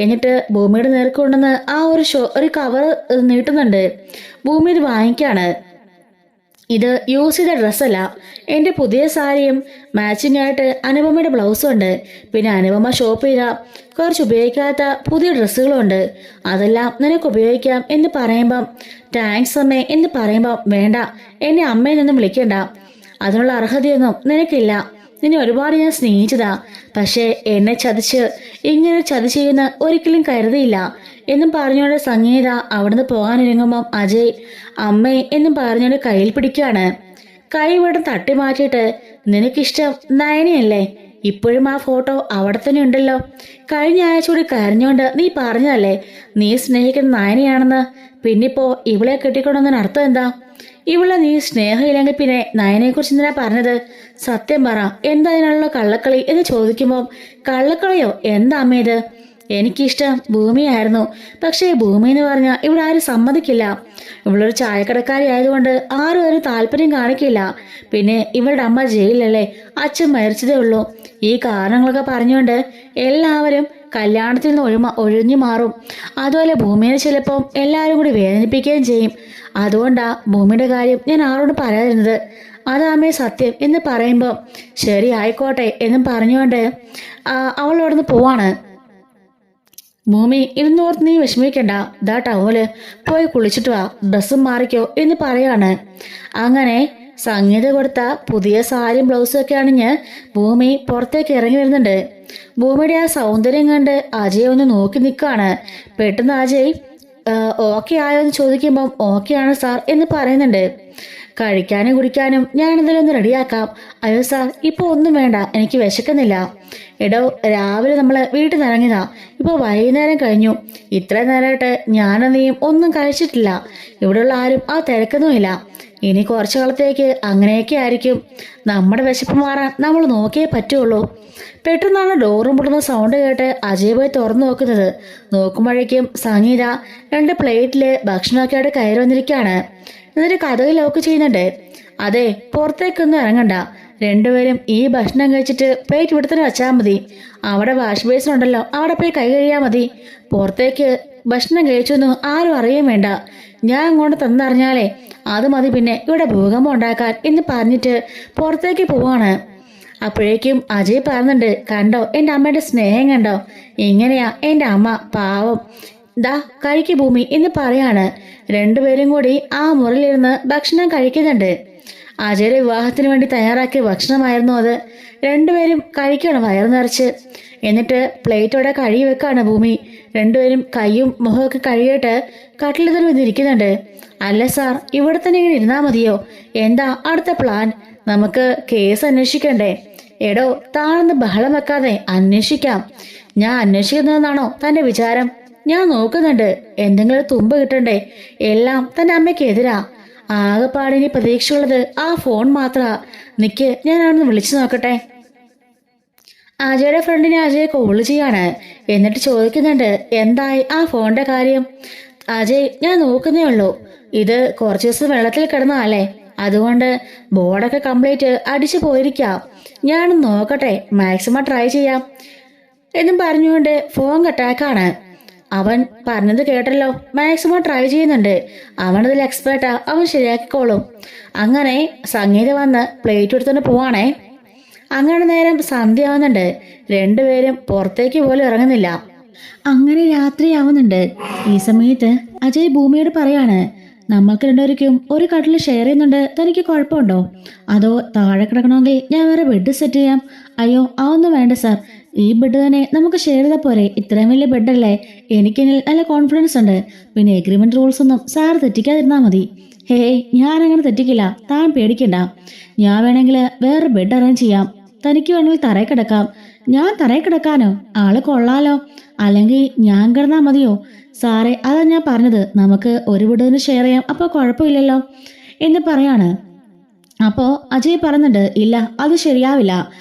എന്നിട്ട് ഭൂമിയുടെ നേർക്കൊണ്ടെന്ന് ആ ഒരു കവർ നീട്ടുന്നുണ്ട്. ഭൂമി ഇത് വാങ്ങിക്കാണ്. ഇത് യൂസ് ചെയ്ത ഡ്രസ്സല്ല, എൻ്റെ പുതിയ സാരിയും മാച്ചിങ് ആയിട്ട് അനുപമയുടെ ബ്ലൗസും ഉണ്ട്. പിന്നെ അനുപമ ഷോപ്പ് ചെയ്ത കുറച്ച് ഉപയോഗിക്കാത്ത പുതിയ ഡ്രസ്സുകളും ഉണ്ട്. അതെല്ലാം നിനക്ക് ഉപയോഗിക്കാം എന്ന് പറയുമ്പം താങ്ക്സ് അമ്മേ എന്ന് പറയുമ്പം വേണ്ട, എന്നെ അമ്മയിൽ നിന്നും വിളിക്കണ്ട, അതിനുള്ള അർഹതയൊന്നും നിനക്കില്ല, നിന്നെ ഒരുപാട് ഞാൻ സ്നേഹിച്ചതാ, പക്ഷേ എന്നെ ചതിച്ച് ഇങ്ങനെ ചതി ചെയ്യുന്ന ഒരിക്കലും കരുതിയില്ല എന്നും പറഞ്ഞുകൊണ്ട് സംഗീത അവിടുന്ന് പോകാനൊരുങ്ങുമ്പം അജയ് അമ്മേ എന്നും പറഞ്ഞുകൊണ്ട് കയ്യിൽ പിടിക്കുകയാണ്. കൈ ഇവിടെ തട്ടി മാറ്റിയിട്ട് നിനക്കിഷ്ടം നയനയല്ലേ, ഇപ്പോഴും ആ ഫോട്ടോ അവിടെ തന്നെ ഉണ്ടല്ലോ, കഴിഞ്ഞ ആഴ്ച കൂടി കരഞ്ഞുകൊണ്ട് നീ പറഞ്ഞതല്ലേ നീ സ്നേഹിക്കുന്ന നയനയാണെന്ന്, പിന്നിപ്പോ ഇവളെ കെട്ടിക്കൊണ്ടെന്നതിന് അർത്ഥം എന്താ? ഇവളെ നീ സ്നേഹമില്ലെങ്കിൽ പിന്നെ നയനെക്കുറിച്ച് എന്തിനാ പറഞ്ഞത്? സത്യം പറ, എന്താ അതിനുള്ള കള്ളക്കളി എന്ന് ചോദിക്കുമ്പോൾ കള്ളക്കളിയോ? എന്താ അമ്മേത്? എനിക്കിഷ്ടം ഭൂമിയായിരുന്നു, പക്ഷേ ഭൂമി എന്ന് പറഞ്ഞാൽ ഇവിടെ ആരും സമ്മതിക്കില്ല. ഇവളൊരു ചായക്കടക്കാരി ആയതുകൊണ്ട് ആരും ഒരു താല്പര്യം കാണിക്കില്ല. പിന്നെ ഇവളുടെ അമ്മ ജയിലല്ലേ, അച്ഛൻ മരിച്ചതേ ഉള്ളൂ. ഈ കാരണങ്ങളൊക്കെ പറഞ്ഞുകൊണ്ട് എല്ലാവരും കല്യാണത്തിൽ നിന്ന് ഒഴിഞ്ഞു മാറും. അതുപോലെ ഭൂമിയെ ചിലപ്പം എല്ലാവരും കൂടി വേദനിപ്പിക്കുകയും ചെയ്യും. അതുകൊണ്ടാ ഭൂമിയുടെ കാര്യം ഞാൻ ആരോടും പറയാതിരുന്നത്. അതാമേ സത്യം എന്ന് പറയുമ്പോൾ ശരി ആയിക്കോട്ടെ എന്നും പറഞ്ഞുകൊണ്ട് അവളോടൊന്ന് പോവാണ്. ഭൂമി ഇന്നോർത്ത് നീ വിഷമിക്കണ്ട, ദാ ടവല് പോയി കുളിച്ചിട്ട് വാ, ഡ്രസ്സും മാറിക്കോ എന്ന് പറയാണ്. അങ്ങനെ സംഗീത കൊടുത്ത പുതിയ സാരിയും ബ്ലൗസും ഒക്കെ അണിഞ്ഞ് ഭൂമി പുറത്തേക്ക് ഇറങ്ങി വരുന്നുണ്ട്. ഭൂമിയുടെ ആ സൗന്ദര്യം കണ്ട് അജയ് ഒന്ന് നോക്കി നിൽക്കുകയാണ്. പെട്ടെന്ന് അജയ് ഓക്കെ ആയോ എന്ന് ചോദിക്കുമ്പം ഓക്കെ ആണ് സാർ എന്ന് പറയുന്നുണ്ട്. കഴിക്കാനും കുടിക്കാനും ഞാൻ ഇതിലൊന്ന് റെഡിയാക്കാം. അയ്യോ സാർ ഇപ്പോൾ ഒന്നും വേണ്ട, എനിക്ക് വിശക്കുന്നില്ല. എടോ രാവിലെ നമ്മൾ വീട്ടിൽ നിന്ന് ഇറങ്ങിയതാ, ഇപ്പോൾ വൈകുന്നേരം കഴിഞ്ഞു, ഇത്രയും നേരമായിട്ട് ഞാനും നീയും ഒന്നും കഴിച്ചിട്ടില്ല. ഇവിടെയുള്ള ആരും ആ തിരക്കൊന്നുമില്ല. ഇനി കുറച്ചു കാലത്തേക്ക് അങ്ങനെയൊക്കെ ആയിരിക്കും. നമ്മുടെ വിശപ്പ് മാറാൻ നമ്മൾ നോക്കിയേ പറ്റുള്ളൂ. പെട്ടെന്നാണ് ഡോറും പൊട്ടുന്ന സൗണ്ട് കേട്ട് അജയ് പോയി തുറന്നു നോക്കുന്നത്. നോക്കുമ്പോഴേക്കും സംഗീത 2 പ്ലേറ്റില് ഭക്ഷണമൊക്കെ ആയിട്ട് കയറി വന്നിരിക്കുകയാണ്. എന്നിട്ട് കഥക് ലോക്ക് ചെയ്യുന്നുണ്ട്. അതെ, പുറത്തേക്കൊന്നും ഇറങ്ങണ്ട, രണ്ടുപേരും ഈ ഭക്ഷണം കഴിച്ചിട്ട് പ്ലേറ്റ് ഇവിടെ തന്നെ വെച്ചാൽ മതി. അവിടെ വാഷ് ബേസിൻ ഉണ്ടല്ലോ, അവിടെ പോയി കൈ കഴിയാൽ മതി. പുറത്തേക്ക് ഭക്ഷണം കഴിച്ചൊന്നും ആരും അറിയാൻ വേണ്ട. ഞാൻ അങ്ങോട്ട് തന്നറിഞ്ഞാലേ അത് മതി പിന്നെ ഇവിടെ ഭൂകമ്പം ഉണ്ടാക്കാൻ എന്ന് പറഞ്ഞിട്ട് പുറത്തേക്ക് പോവാണ്. അപ്പോഴേക്കും അജയ് പറയുന്നുണ്ട്, കണ്ടോ എൻ്റെ അമ്മയുടെ സ്നേഹം കണ്ടോ, ഇങ്ങനെയാ എൻ്റെ അമ്മ, പാവം. ദാ കഴിക്ക് ഭൂമി എന്ന് പറയാണ്. രണ്ടുപേരും കൂടി ആ മുറിയിലിരുന്ന് ഭക്ഷണം കഴിക്കുന്നുണ്ട്. അജയുടെ വിവാഹത്തിന് വേണ്ടി തയ്യാറാക്കിയ ഭക്ഷണമായിരുന്നു അത്. രണ്ടുപേരും കഴിക്കണം വയറു നിറച്ച്. എന്നിട്ട് പ്ലേറ്റോടെ കഴുകി വെക്കാണ് ഭൂമി. രണ്ടുപേരും കൈയും മുഖമൊക്കെ കഴുകിയിട്ട് കട്ടിൽ തന്നെ വന്നിരിക്കുന്നുണ്ട്. അല്ല സാർ, ഇവിടെ തന്നെ ഇങ്ങനെ ഇരുന്നാൽ മതിയോ? എന്താ അടുത്ത പ്ലാൻ? നമുക്ക് കേസ് അന്വേഷിക്കണ്ടേ? എടോ, താഴ്ന്ന് ബഹളം വെക്കാതെ അന്വേഷിക്കാം. ഞാൻ അന്വേഷിക്കുന്നതെന്നാണോ തന്റെ വിചാരം? ഞാൻ നോക്കുന്നുണ്ട്, എന്തെങ്കിലും തുമ്പ് കിട്ടണ്ടേ? എല്ലാം തന്റെ അമ്മയ്ക്ക് എതിരാ. ആകെപ്പാടിനി പ്രതീക്ഷയുള്ളത് ആ ഫോൺ മാത്രമാ. നിക്ക്, ഞാൻ അവിടുന്ന് വിളിച്ചു നോക്കട്ടെ. അജയുടെ ഫ്രണ്ടിനെ അജയ് കോള് ചെയ്യാണ്. എന്നിട്ട് ചോദിക്കുന്നുണ്ട്, എന്തായി ആ ഫോണിന്റെ കാര്യം? അജയ്, ഞാൻ നോക്കുന്നേ ഉള്ളൂ. ഇത് കുറച്ച് ദിവസം വെള്ളത്തിൽ കിടന്നതല്ലേ, അതുകൊണ്ട് ബോർഡൊക്കെ കംപ്ലീറ്റ് അടിച്ചു പോയിരിക്കാം. ഞാനൊന്ന് നോക്കട്ടെ, മാക്സിമം ട്രൈ ചെയ്യാം എന്നും പറഞ്ഞുകൊണ്ട് ഫോൺ കട്ടാക്കാണ്. അവൻ പറഞ്ഞത് കേട്ടല്ലോ, മാക്സിമം ട്രൈ ചെയ്യുന്നുണ്ട്, അവനതിൽ എക്സ്പേർട്ടാ, അവൻ ശരിയാക്കിക്കോളും. അങ്ങനെ സംഗീത വന്ന് പ്ലേറ്റ് എടുത്തുകൊണ്ട് പോവാണേ. അങ്ങനെ നേരം സന്ധ്യ ആവുന്നുണ്ട്. രണ്ടുപേരും പുറത്തേക്ക് പോലും ഇറങ്ങുന്നില്ല. അങ്ങനെ രാത്രിയാവുന്നുണ്ട്. ഈ സമയത്ത് അജയ് ഭൂമിയോട് പറയാണ്, നമ്മൾക്ക് രണ്ടുപേർക്കും ഒരു കട്ടിൽ ഷെയർ ചെയ്യുന്നുണ്ട്, തനിക്ക് കുഴപ്പമുണ്ടോ? അതോ താഴെ കിടക്കണമെങ്കിൽ ഞാൻ വേറെ ബെഡ് സെറ്റ് ചെയ്യാം? അയ്യോ, അതൊന്നും വേണ്ട സാർ, ഈ ബെഡ് തന്നെ നമുക്ക് ഷെയർ ചെയ്താൽ പോരെ? ഇത്രയും വലിയ ബെഡല്ലേ, എനിക്കെന്നിൽ നല്ല കോൺഫിഡൻസ് ഉണ്ട്. പിന്നെ എഗ്രിമെന്റ് റൂൾസ് ഒന്നും സാർ തെറ്റിക്കാതിരുന്നാൽ മതി. ഹേയ്, ഞാനങ്ങനെ തെറ്റിക്കില്ല, താൻ പേടിക്കണ്ട. ഞാൻ വേണമെങ്കിൽ വേറെ ബെഡ് അറേഞ്ച് ചെയ്യാം, തനിക്ക് വേണമെങ്കിൽ തറയിൽ കിടക്കാം. ഞാൻ തറയിൽ കിടക്കാനോ? ആള് കൊള്ളാലോ. അല്ലെങ്കിൽ ഞാൻ കിടന്നാ മതിയോ? സാറേ, അതാ ഞാൻ പറഞ്ഞത്, നമുക്ക് ഒരു വീടിന് ഷെയർ ചെയ്യാം, അപ്പോൾ കുഴപ്പമില്ലല്ലോ എന്ന് പറയാണ്. അപ്പോൾ അജയ് പറയുന്നുണ്ട്, ഇല്ല അത് ശരിയാവില്ല,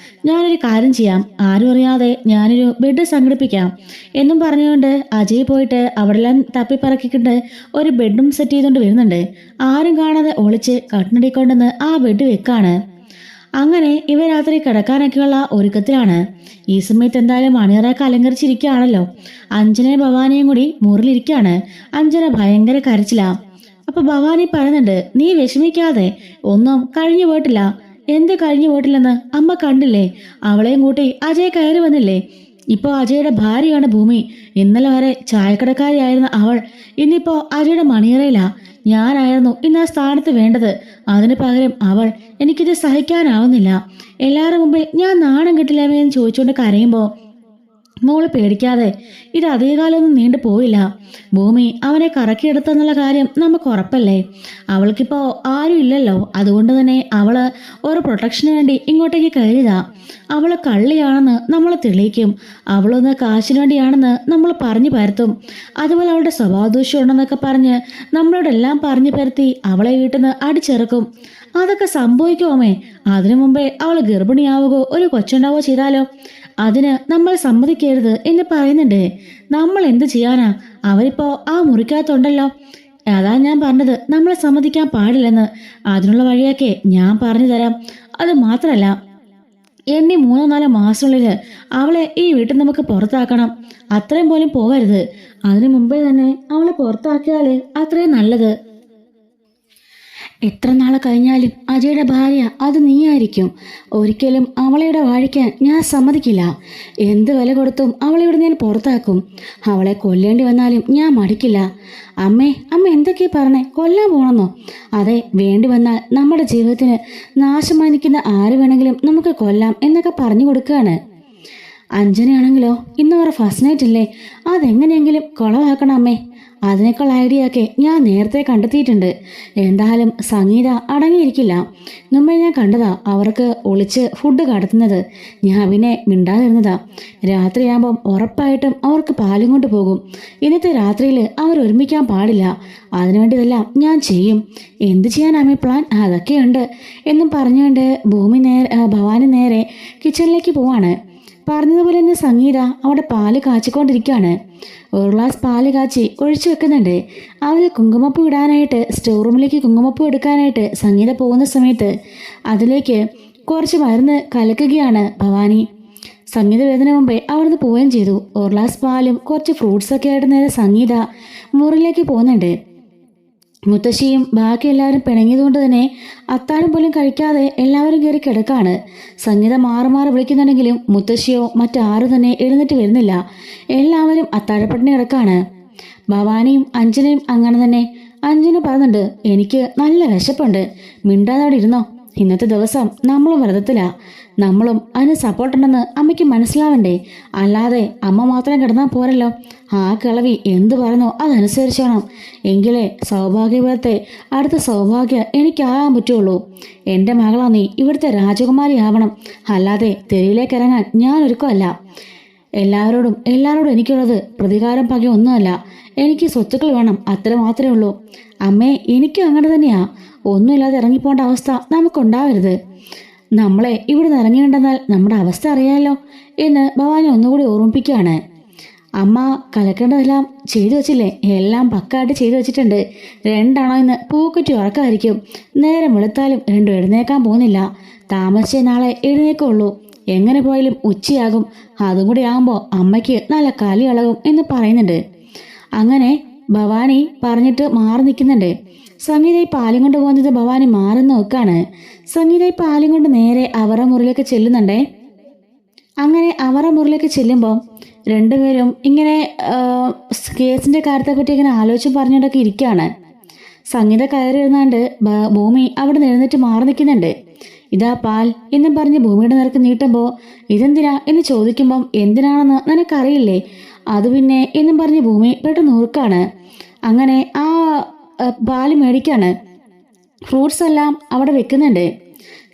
ഞാനൊരു കാര്യം ചെയ്യാം, ആരും അറിയാതെ ഞാനൊരു ബെഡ് സംഘടിപ്പിക്കാം എന്നും പറഞ്ഞുകൊണ്ട് അജയ് പോയിട്ട് അവിടെല്ലാം തപ്പിപ്പറക്കിക്കൊണ്ട് ഒരു ബെഡും സെറ്റ് ചെയ്തുകൊണ്ട് വരുന്നുണ്ട്. ആരും കാണാതെ ഒളിച്ച് കട്ടിനടിക്കൊണ്ടെന്ന് ആ ബെഡ് വെക്കാണ്. അങ്ങനെ ഇവ രാത്രി കിടക്കാനൊക്കെയുള്ള ഒരുക്കത്തിലാണ്. ഈ സമയത്ത് എന്തായാലും മണിയറൊക്കെ അലങ്കരിച്ചിരിക്കുകയാണല്ലോ. അഞ്ജനയും ഭവാനിയും കൂടി മുറിലിരിക്കുകയാണ്. അഞ്ജന ഭയങ്കര കരച്ചിലാ. അപ്പൊ ഭവാനി പറയുന്നുണ്ട്, നീ വിഷമിക്കാതെ, ഒന്നും കഴിഞ്ഞു പോയിട്ടില്ല. എന്ത് കഴിഞ്ഞു പോയിട്ടില്ലെന്ന് അമ്മ കണ്ടില്ലേ? അവളെയും കൂട്ടി അജയ് കയറി വന്നില്ലേ? ഇപ്പോൾ അജയുടെ ഭാര്യയാണ് ഭൂമി. ഇന്നലെ വരെ ചായക്കടക്കാരിയായിരുന്ന അവൾ ഇന്നിപ്പോ അജയുടെ മണിയറയിലാ. ഞാനായിരുന്നു ഇന്ന് ആ സ്ഥാനത്ത് വേണ്ടത്. അതിന് പകരം അവൾ. എനിക്കിത് സഹിക്കാനാവുന്നില്ല. എല്ലാവരുടെ മുമ്പിൽ ഞാൻ നാണം കിട്ടില്ലാമേ എന്ന് ചോദിച്ചുകൊണ്ട് കരയുമ്പോൾ, മോള് പേടിക്കാതെ, ഇത് അധികകാലമൊന്നും നീണ്ടു പോയില്ല. ഭൂമി അവനെ കറക്കിയെടുത്തെന്നുള്ള കാര്യം നമുക്ക് ഉറപ്പല്ലേ? അവൾക്കിപ്പോ ആരും ഇല്ലല്ലോ. അതുകൊണ്ട് തന്നെ അവള് ഒരു പ്രൊട്ടക്ഷന് വേണ്ടി ഇങ്ങോട്ടേക്ക് കയറിയതാ. അവള് കള്ളിയാണെന്ന് നമ്മൾ തെളിയിക്കും. അവളൊന്ന് കാശിന് വേണ്ടിയാണെന്ന് നമ്മൾ പറഞ്ഞു പരത്തും. അതുപോലെ അവളുടെ സ്വഭാവദൂഷ്യം ഉണ്ടെന്നൊക്കെ പറഞ്ഞ് നമ്മളോടെല്ലാം പറഞ്ഞു പരത്തി അവളെ വീട്ടിൽ നിന്ന് അടിച്ചിറക്കും. അതൊക്കെ സംഭവിക്കുമോമേ? അതിനു മുമ്പേ അവൾ ഗർഭിണിയാവുകയോ ഒരു കൊച്ചുണ്ടാവുകയോ ചെയ്താലോ? അതിന് നമ്മൾ സമ്മതിക്കരുത് എന്ന് പറയുന്നുണ്ട്. നമ്മൾ എന്ത് ചെയ്യാനാ? അവരിപ്പോ ആ മുറിക്കകത്തുണ്ടല്ലോ. അതാ ഞാൻ പറഞ്ഞത്, നമ്മളെ സമ്മതിക്കാൻ പാടില്ലെന്ന്. അതിനുള്ള വഴിയൊക്കെ ഞാൻ പറഞ്ഞു തരാം. അത് മാത്രല്ല, എന്നെ 3-4 മാസത്തിനുള്ളിൽ അവളെ ഈ വീട്ടിൽ നമുക്ക് പുറത്താക്കണം. അത്രയും പോലും പോകരുത്. അതിനു മുമ്പേ തന്നെ അവളെ പുറത്താക്കിയാല് അത്രയും നല്ലത്. എത്ര നാൾ കഴിഞ്ഞാലും അജയുടെ ഭാര്യ അത് നീയായിരിക്കും. ഒരിക്കലും അവളെയുടെ വാഴിക്കാൻ ഞാൻ സമ്മതിക്കില്ല. എന്ത് വില കൊടുത്തും അവളെവിടെ ഞാൻ പുറത്താക്കും. അവളെ കൊല്ലേണ്ടി വന്നാലും ഞാൻ മടിക്കില്ല. അമ്മ എന്തൊക്കെയാ പറഞ്ഞേ? കൊല്ലാൻ പോണെന്നോ? അതെ, വേണ്ടി വന്നാൽ നമ്മുടെ ജീവിതത്തിന് നാശമാനിക്കുന്ന ആര് വേണമെങ്കിലും നമുക്ക് കൊല്ലാം എന്നൊക്കെ പറഞ്ഞു കൊടുക്കുകയാണ്. അഞ്ജനയാണെങ്കിലോ, ഇന്ന് അവരുടെ ഫസ്റ്റ് നൈറ്റ് ഇല്ലേ, അതെങ്ങനെയെങ്കിലും കുളവാക്കണം അമ്മേ. അതിനേക്കാൾ ഐഡിയ ഒക്കെ ഞാൻ നേരത്തെ കണ്ടെത്തിയിട്ടുണ്ട്. എന്തായാലും സംഗീത അടങ്ങിയിരിക്കില്ല. മുമ്പേ ഞാൻ കണ്ടതാ അവർക്ക് ഒളിച്ച് ഫുഡ് കടത്തുന്നത്. ഞാൻ പിന്നെ മിണ്ടാതിരുന്നതാ. രാത്രിയാകുമ്പം ഉറപ്പായിട്ടും അവർക്ക് പാലും കൊണ്ട് പോകും. ഇന്നത്തെ രാത്രിയിൽ അവർ ഒരുമിക്കാൻ പാടില്ല. അതിനുവേണ്ടിയതെല്ലാം ഞാൻ ചെയ്യും. എന്ത് ചെയ്യാൻ അമ്മ പ്ലാൻ? അതൊക്കെയുണ്ട് എന്നും പറഞ്ഞുകൊണ്ട് ഭവാനി നേരെ കിച്ചണിലേക്ക് പോവാണ്. പറഞ്ഞതുപോലെ തന്നെ സംഗീത അവിടെ പാല് കാച്ചിക്കൊണ്ടിരിക്കുകയാണ്. ഒരു ഗ്ലാസ് പാല് കാച്ചി ഒഴിച്ചു വെക്കുന്നുണ്ട്. അതിൽ കുങ്കുമപ്പൂ ഇടാനായിട്ട് സ്റ്റോർ റൂമിലേക്ക് കുങ്കുമപ്പൂ എടുക്കാനായിട്ട് സംഗീത പോകുന്ന സമയത്ത് അതിലേക്ക് കുറച്ച് മരുന്ന് കലക്കുകയാണ് ഭവാനി. സംഗീത വരുന്നതിന് മുമ്പേ അവിടുന്ന് പോവുകയും ചെയ്തു. ഒരു ഗ്ലാസ് പാലും കുറച്ച് ഫ്രൂട്ട്സൊക്കെ ആയിട്ട് നേരെ സംഗീത മുറിയിലേക്ക് പോകുന്നുണ്ട്. മുത്തശ്ശിയും ബാക്കി എല്ലാവരും പിണങ്ങിയതുകൊണ്ട് തന്നെ അത്താഴം പോലും കഴിക്കാതെ എല്ലാവരും കയറി കിടക്കാണ്. സംഗീത മാറി വിളിക്കുന്നുണ്ടെങ്കിലും മുത്തശ്ശിയോ മറ്റാരും തന്നെ എഴുന്നേറ്റ് വരുന്നില്ല. എല്ലാവരും അത്താഴപ്പട്ടിണി കിടക്കാണ്. ഭവാനിയും അഞ്ജനയും അങ്ങനെ തന്നെ. അഞ്ജന പറയുന്നുണ്ട്, എനിക്ക് നല്ല വിശപ്പുണ്ട്. മിണ്ടാതെ അവിടെ ഇരുന്നോ. ഇന്നത്തെ ദിവസം നമ്മളും വ്രതത്തിലാ. നമ്മളും അതിന് സപ്പോർട്ടുണ്ടെന്ന് അമ്മയ്ക്ക് മനസ്സിലാവണ്ടേ? അല്ലാതെ അമ്മ മാത്രം കിടന്നാൽ പോരല്ലോ. ആ കിളവി എന്ത് പറഞ്ഞോ അതനുസരിച്ചോണം. എങ്കിലേ സൗഭാഗ്യവരത്തെ അടുത്ത സൗഭാഗ്യം എനിക്കാകാൻ പറ്റുള്ളൂ. എൻ്റെ മകളാ നീ ഇവിടുത്തെ രാജകുമാരി ആവണം. അല്ലാതെ തെരുവിലേക്ക് ഇറങ്ങാൻ ഞാൻ ഒരുക്കമല്ല. എല്ലാവരോടും എനിക്കുള്ളത് പ്രതികാരം പക ഒന്നുമല്ല. എനിക്ക് സ്വത്തുക്കൾ വേണം, അത്ര മാത്രമേ ഉള്ളൂ. അമ്മേ, എനിക്കും അങ്ങനെ തന്നെയാ. ഒന്നുമില്ലാതെ ഇറങ്ങിപ്പോണ്ട അവസ്ഥ നമുക്കുണ്ടാവരുത്. നമ്മളെ ഇവിടെ ഇറങ്ങിയിട്ടുണ്ടെന്നാൽ നമ്മുടെ അവസ്ഥ അറിയാമല്ലോ എന്ന് ഭവാനി ഒന്നുകൂടി ഓർമ്മിപ്പിക്കുകയാണ്. അമ്മ കലക്കേണ്ടതെല്ലാം ചെയ്തു വെച്ചില്ലേ? എല്ലാം പക്കായിട്ട് ചെയ്തു വെച്ചിട്ടുണ്ട്. 2 ഇന്ന് പൂക്കുറ്റി ഉറക്കമായിരിക്കും. നേരം വെളുത്താലും 2 എഴുന്നേക്കാൻ പോകുന്നില്ല. താമസിച്ച നാളെ എഴുന്നേക്കുള്ളൂ. എങ്ങനെ പോയാലും ഉച്ചയാകും. അതും കൂടി ആകുമ്പോൾ അമ്മയ്ക്ക് നല്ല കലി ഇളകും എന്ന് പറയുന്നുണ്ട്. അങ്ങനെ ഭവാനി പറഞ്ഞിട്ട് മാറി നിൽക്കുന്നുണ്ട്. സംഗീത ഈ പാലും കൊണ്ട് പോകുന്നത് ഭവാനി മാറി നോക്കാണ്. സംഗീത ഈ പാലും കൊണ്ട് നേരെ അവരുടെ മുറിയിലേക്ക് ചെല്ലുന്നുണ്ടേ. അങ്ങനെ അവരുടെ മുറിയിലേക്ക് ചെല്ലുമ്പോൾ രണ്ടുപേരും ഇങ്ങനെ കേസിന്റെ കാര്യത്തെപ്പറ്റി ഇങ്ങനെ ആലോചിച്ച് പറഞ്ഞുകൊണ്ടൊക്കെ ഇരിക്കുകയാണ്. സംഗീത കയറി ഇരുന്നാണ്ട് ഭൂമി അവിടെ എഴുന്നേറ്റ് മാറി നിൽക്കുന്നുണ്ട്. ഇതാ പാൽ എന്നും പറഞ്ഞ് ഭൂമിയുടെ നേർക്ക് നീട്ടുമ്പോൾ ഇതെന്തിനാ എന്ന് ചോദിക്കുമ്പം എന്തിനാണെന്ന് നിനക്കറിയില്ലേ? അത് പിന്നെ എന്നും പറഞ്ഞ് ഭൂമി പെട്ടെന്ന് ഓർക്കാണ്. അങ്ങനെ ആ പാല് മേടിക്കാണ്. ഫ്രൂട്ട്സ് എല്ലാം അവിടെ വെക്കുന്നുണ്ട്.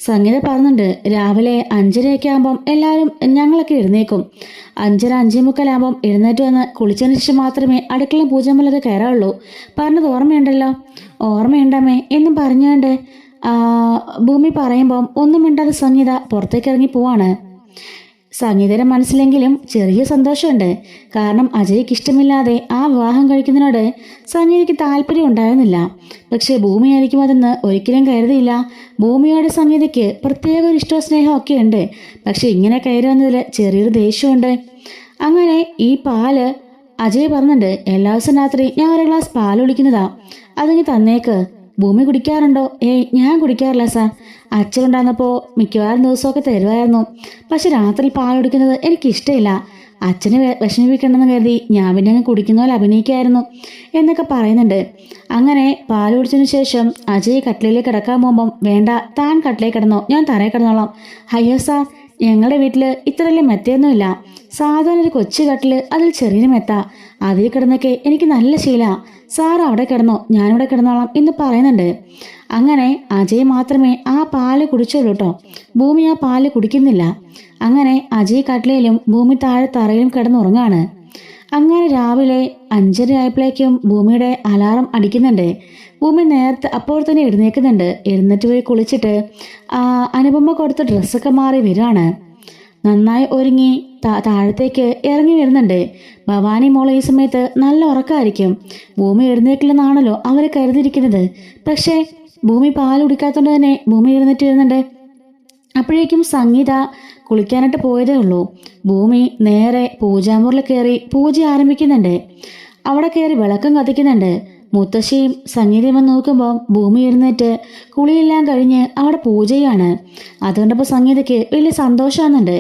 സംഗീത പറയുന്നുണ്ട്, രാവിലെ 5:30 ആകുമ്പം എല്ലാവരും ഞങ്ങളൊക്കെ എഴുന്നേക്കും. 5:30 5:45 എഴുന്നേറ്റ് വന്ന് കുളിച്ചതിന് ശേഷം മാത്രമേ അടുക്കള പൂജമ്പലൊക്കെ കയറാറുള്ളൂ. പറഞ്ഞത് ഓർമ്മയുണ്ടല്ലോ? ഓർമ്മയുണ്ടമ്മേ എന്നും പറഞ്ഞുകൊണ്ട് ഭൂമി പറയുമ്പം ഒന്നും മിണ്ടാതെ സംഗീത പുറത്തേക്ക് ഇറങ്ങി പോവാണ്. സംഗീതയുടെ മനസ്സിലെങ്കിലും ചെറിയ സന്തോഷമുണ്ട്. കാരണം അജയ്ക്ക് ഇഷ്ടമില്ലാതെ ആ വിവാഹം കഴിക്കുന്നതിനോട് സംഗീതയ്ക്ക് താല്പര്യം ഉണ്ടായിരുന്നില്ല. പക്ഷേ ഭൂമിയായിരിക്കും അതെന്ന് ഒരിക്കലും കരുതിയില്ല. ഭൂമിയോട് സംഗീതയ്ക്ക് പ്രത്യേക ഒരു ഇഷ്ടവും സ്നേഹവും ഒക്കെ ഉണ്ട്. പക്ഷെ ഇങ്ങനെ കയറി വന്നതിൽ ചെറിയൊരു ദേഷ്യമുണ്ട്. അങ്ങനെ ഈ പാല് അജയ് പറഞ്ഞിട്ടുണ്ട്, എല്ലാ ദിവസവും രാത്രി ഞാൻ ഒരു ഗ്ലാസ് പാൽ കുടിക്കുന്നതാ, അതിങ്ങ് തന്നേക്ക്. ഭൂമി കുടിക്കാറുണ്ടോ? ഏയ് ഞാൻ കുടിക്കാറില്ല സാർ. അച്ഛനുണ്ടായിരുന്നപ്പോൾ മിക്കവാറും ദിവസമൊക്കെ തരുമായിരുന്നു. പക്ഷെ രാത്രി പാൽ കുടിക്കുന്നത് എനിക്കിഷ്ടമില്ല. അച്ഛനെ വിഷമിപ്പിക്കണമെന്ന് കരുതി ഞാൻ പിന്നെ അങ്ങ് കുടിക്കുന്ന പോലെ അഭിനയിക്കായിരുന്നു എന്നൊക്കെ പറയുന്നുണ്ട്. അങ്ങനെ പാൽ കുടിച്ചതിന് ശേഷം അജയ് കട്ടിലേക്ക് കിടക്കാൻ പോകുമ്പം, വേണ്ട, താൻ കട്ടിലേക്ക് കിടന്നോ, ഞാൻ തറയിൽ കിടന്നോളാം. അയ്യോ സാർ, ഞങ്ങളുടെ വീട്ടിൽ ഇത്രയല്ലേ മെത്തയൊന്നുമില്ല. സാധാരണ ഒരു കൊച്ചു കട്ടില്, അതിൽ ചെറിയൊരു മെത്ത, അതിൽ കിടന്നൊക്കെ എനിക്ക് നല്ല ശീല. സാർ അവിടെ കിടന്നോ, ഞാനിവിടെ കിടന്നോളാം എന്ന് പറയുന്നുണ്ട്. അങ്ങനെ അജയ് മാത്രമേ ആ പാല് കുടിച്ചുള്ളൂ കേട്ടോ. ഭൂമി ആ പാല് കുടിക്കുന്നില്ല. അങ്ങനെ അജയ് കട്ടിലേലും ഭൂമി താഴെ തറയിലും കിടന്നുറങ്ങാണ്. അങ്ങനെ രാവിലെ 5:30 ആയപ്പോഴേക്കും ഭൂമിയുടെ അലാറം അടിക്കുന്നുണ്ട്. ഭൂമി നേരത്തെ അപ്പോൾ തന്നെ എഴുന്നേൽക്കുന്നുണ്ട്. എഴുന്നേറ്റ് പോയി കുളിച്ചിട്ട് അനുപമ കൊടുത്ത ഡ്രസ്സൊക്കെ മാറി വരികയാണ്. നന്നായി ഒരുങ്ങി താഴത്തേക്ക് ഇറങ്ങി വരുന്നുണ്ട്. ഭവാനി മോളെ ഈ സമയത്ത് നല്ല ഉറക്കമായിരിക്കും. ഭൂമി എഴുന്നേക്കില്ലെന്നാണല്ലോ അവർ കരുതിയിരിക്കുന്നത്. പക്ഷേ ഭൂമി പാൽ കുടിക്കാത്തതുകൊണ്ട് തന്നെ ഭൂമി എഴുന്നേറ്റ് വരുന്നുണ്ട്. അപ്പോഴേക്കും സംഗീത കുളിക്കാനായിട്ട് പോയതേ ഉള്ളൂ. ഭൂമി നേരെ പൂജാമുറിൽ കയറി പൂജ ആരംഭിക്കുന്നുണ്ട്. അവിടെ കയറി വിളക്കം കത്തിക്കുന്നുണ്ട്. മുത്തശ്ശിയും സംഗീതയും വന്ന് നോക്കുമ്പോൾ ഭൂമി എഴുന്നേറ്റ് കുളിയെല്ലാം കഴിഞ്ഞ് അവിടെ പൂജയാണ്. അതുകൊണ്ടപ്പോൾ സംഗീതയ്ക്ക് വലിയ സന്തോഷമാകുന്നുണ്ട്.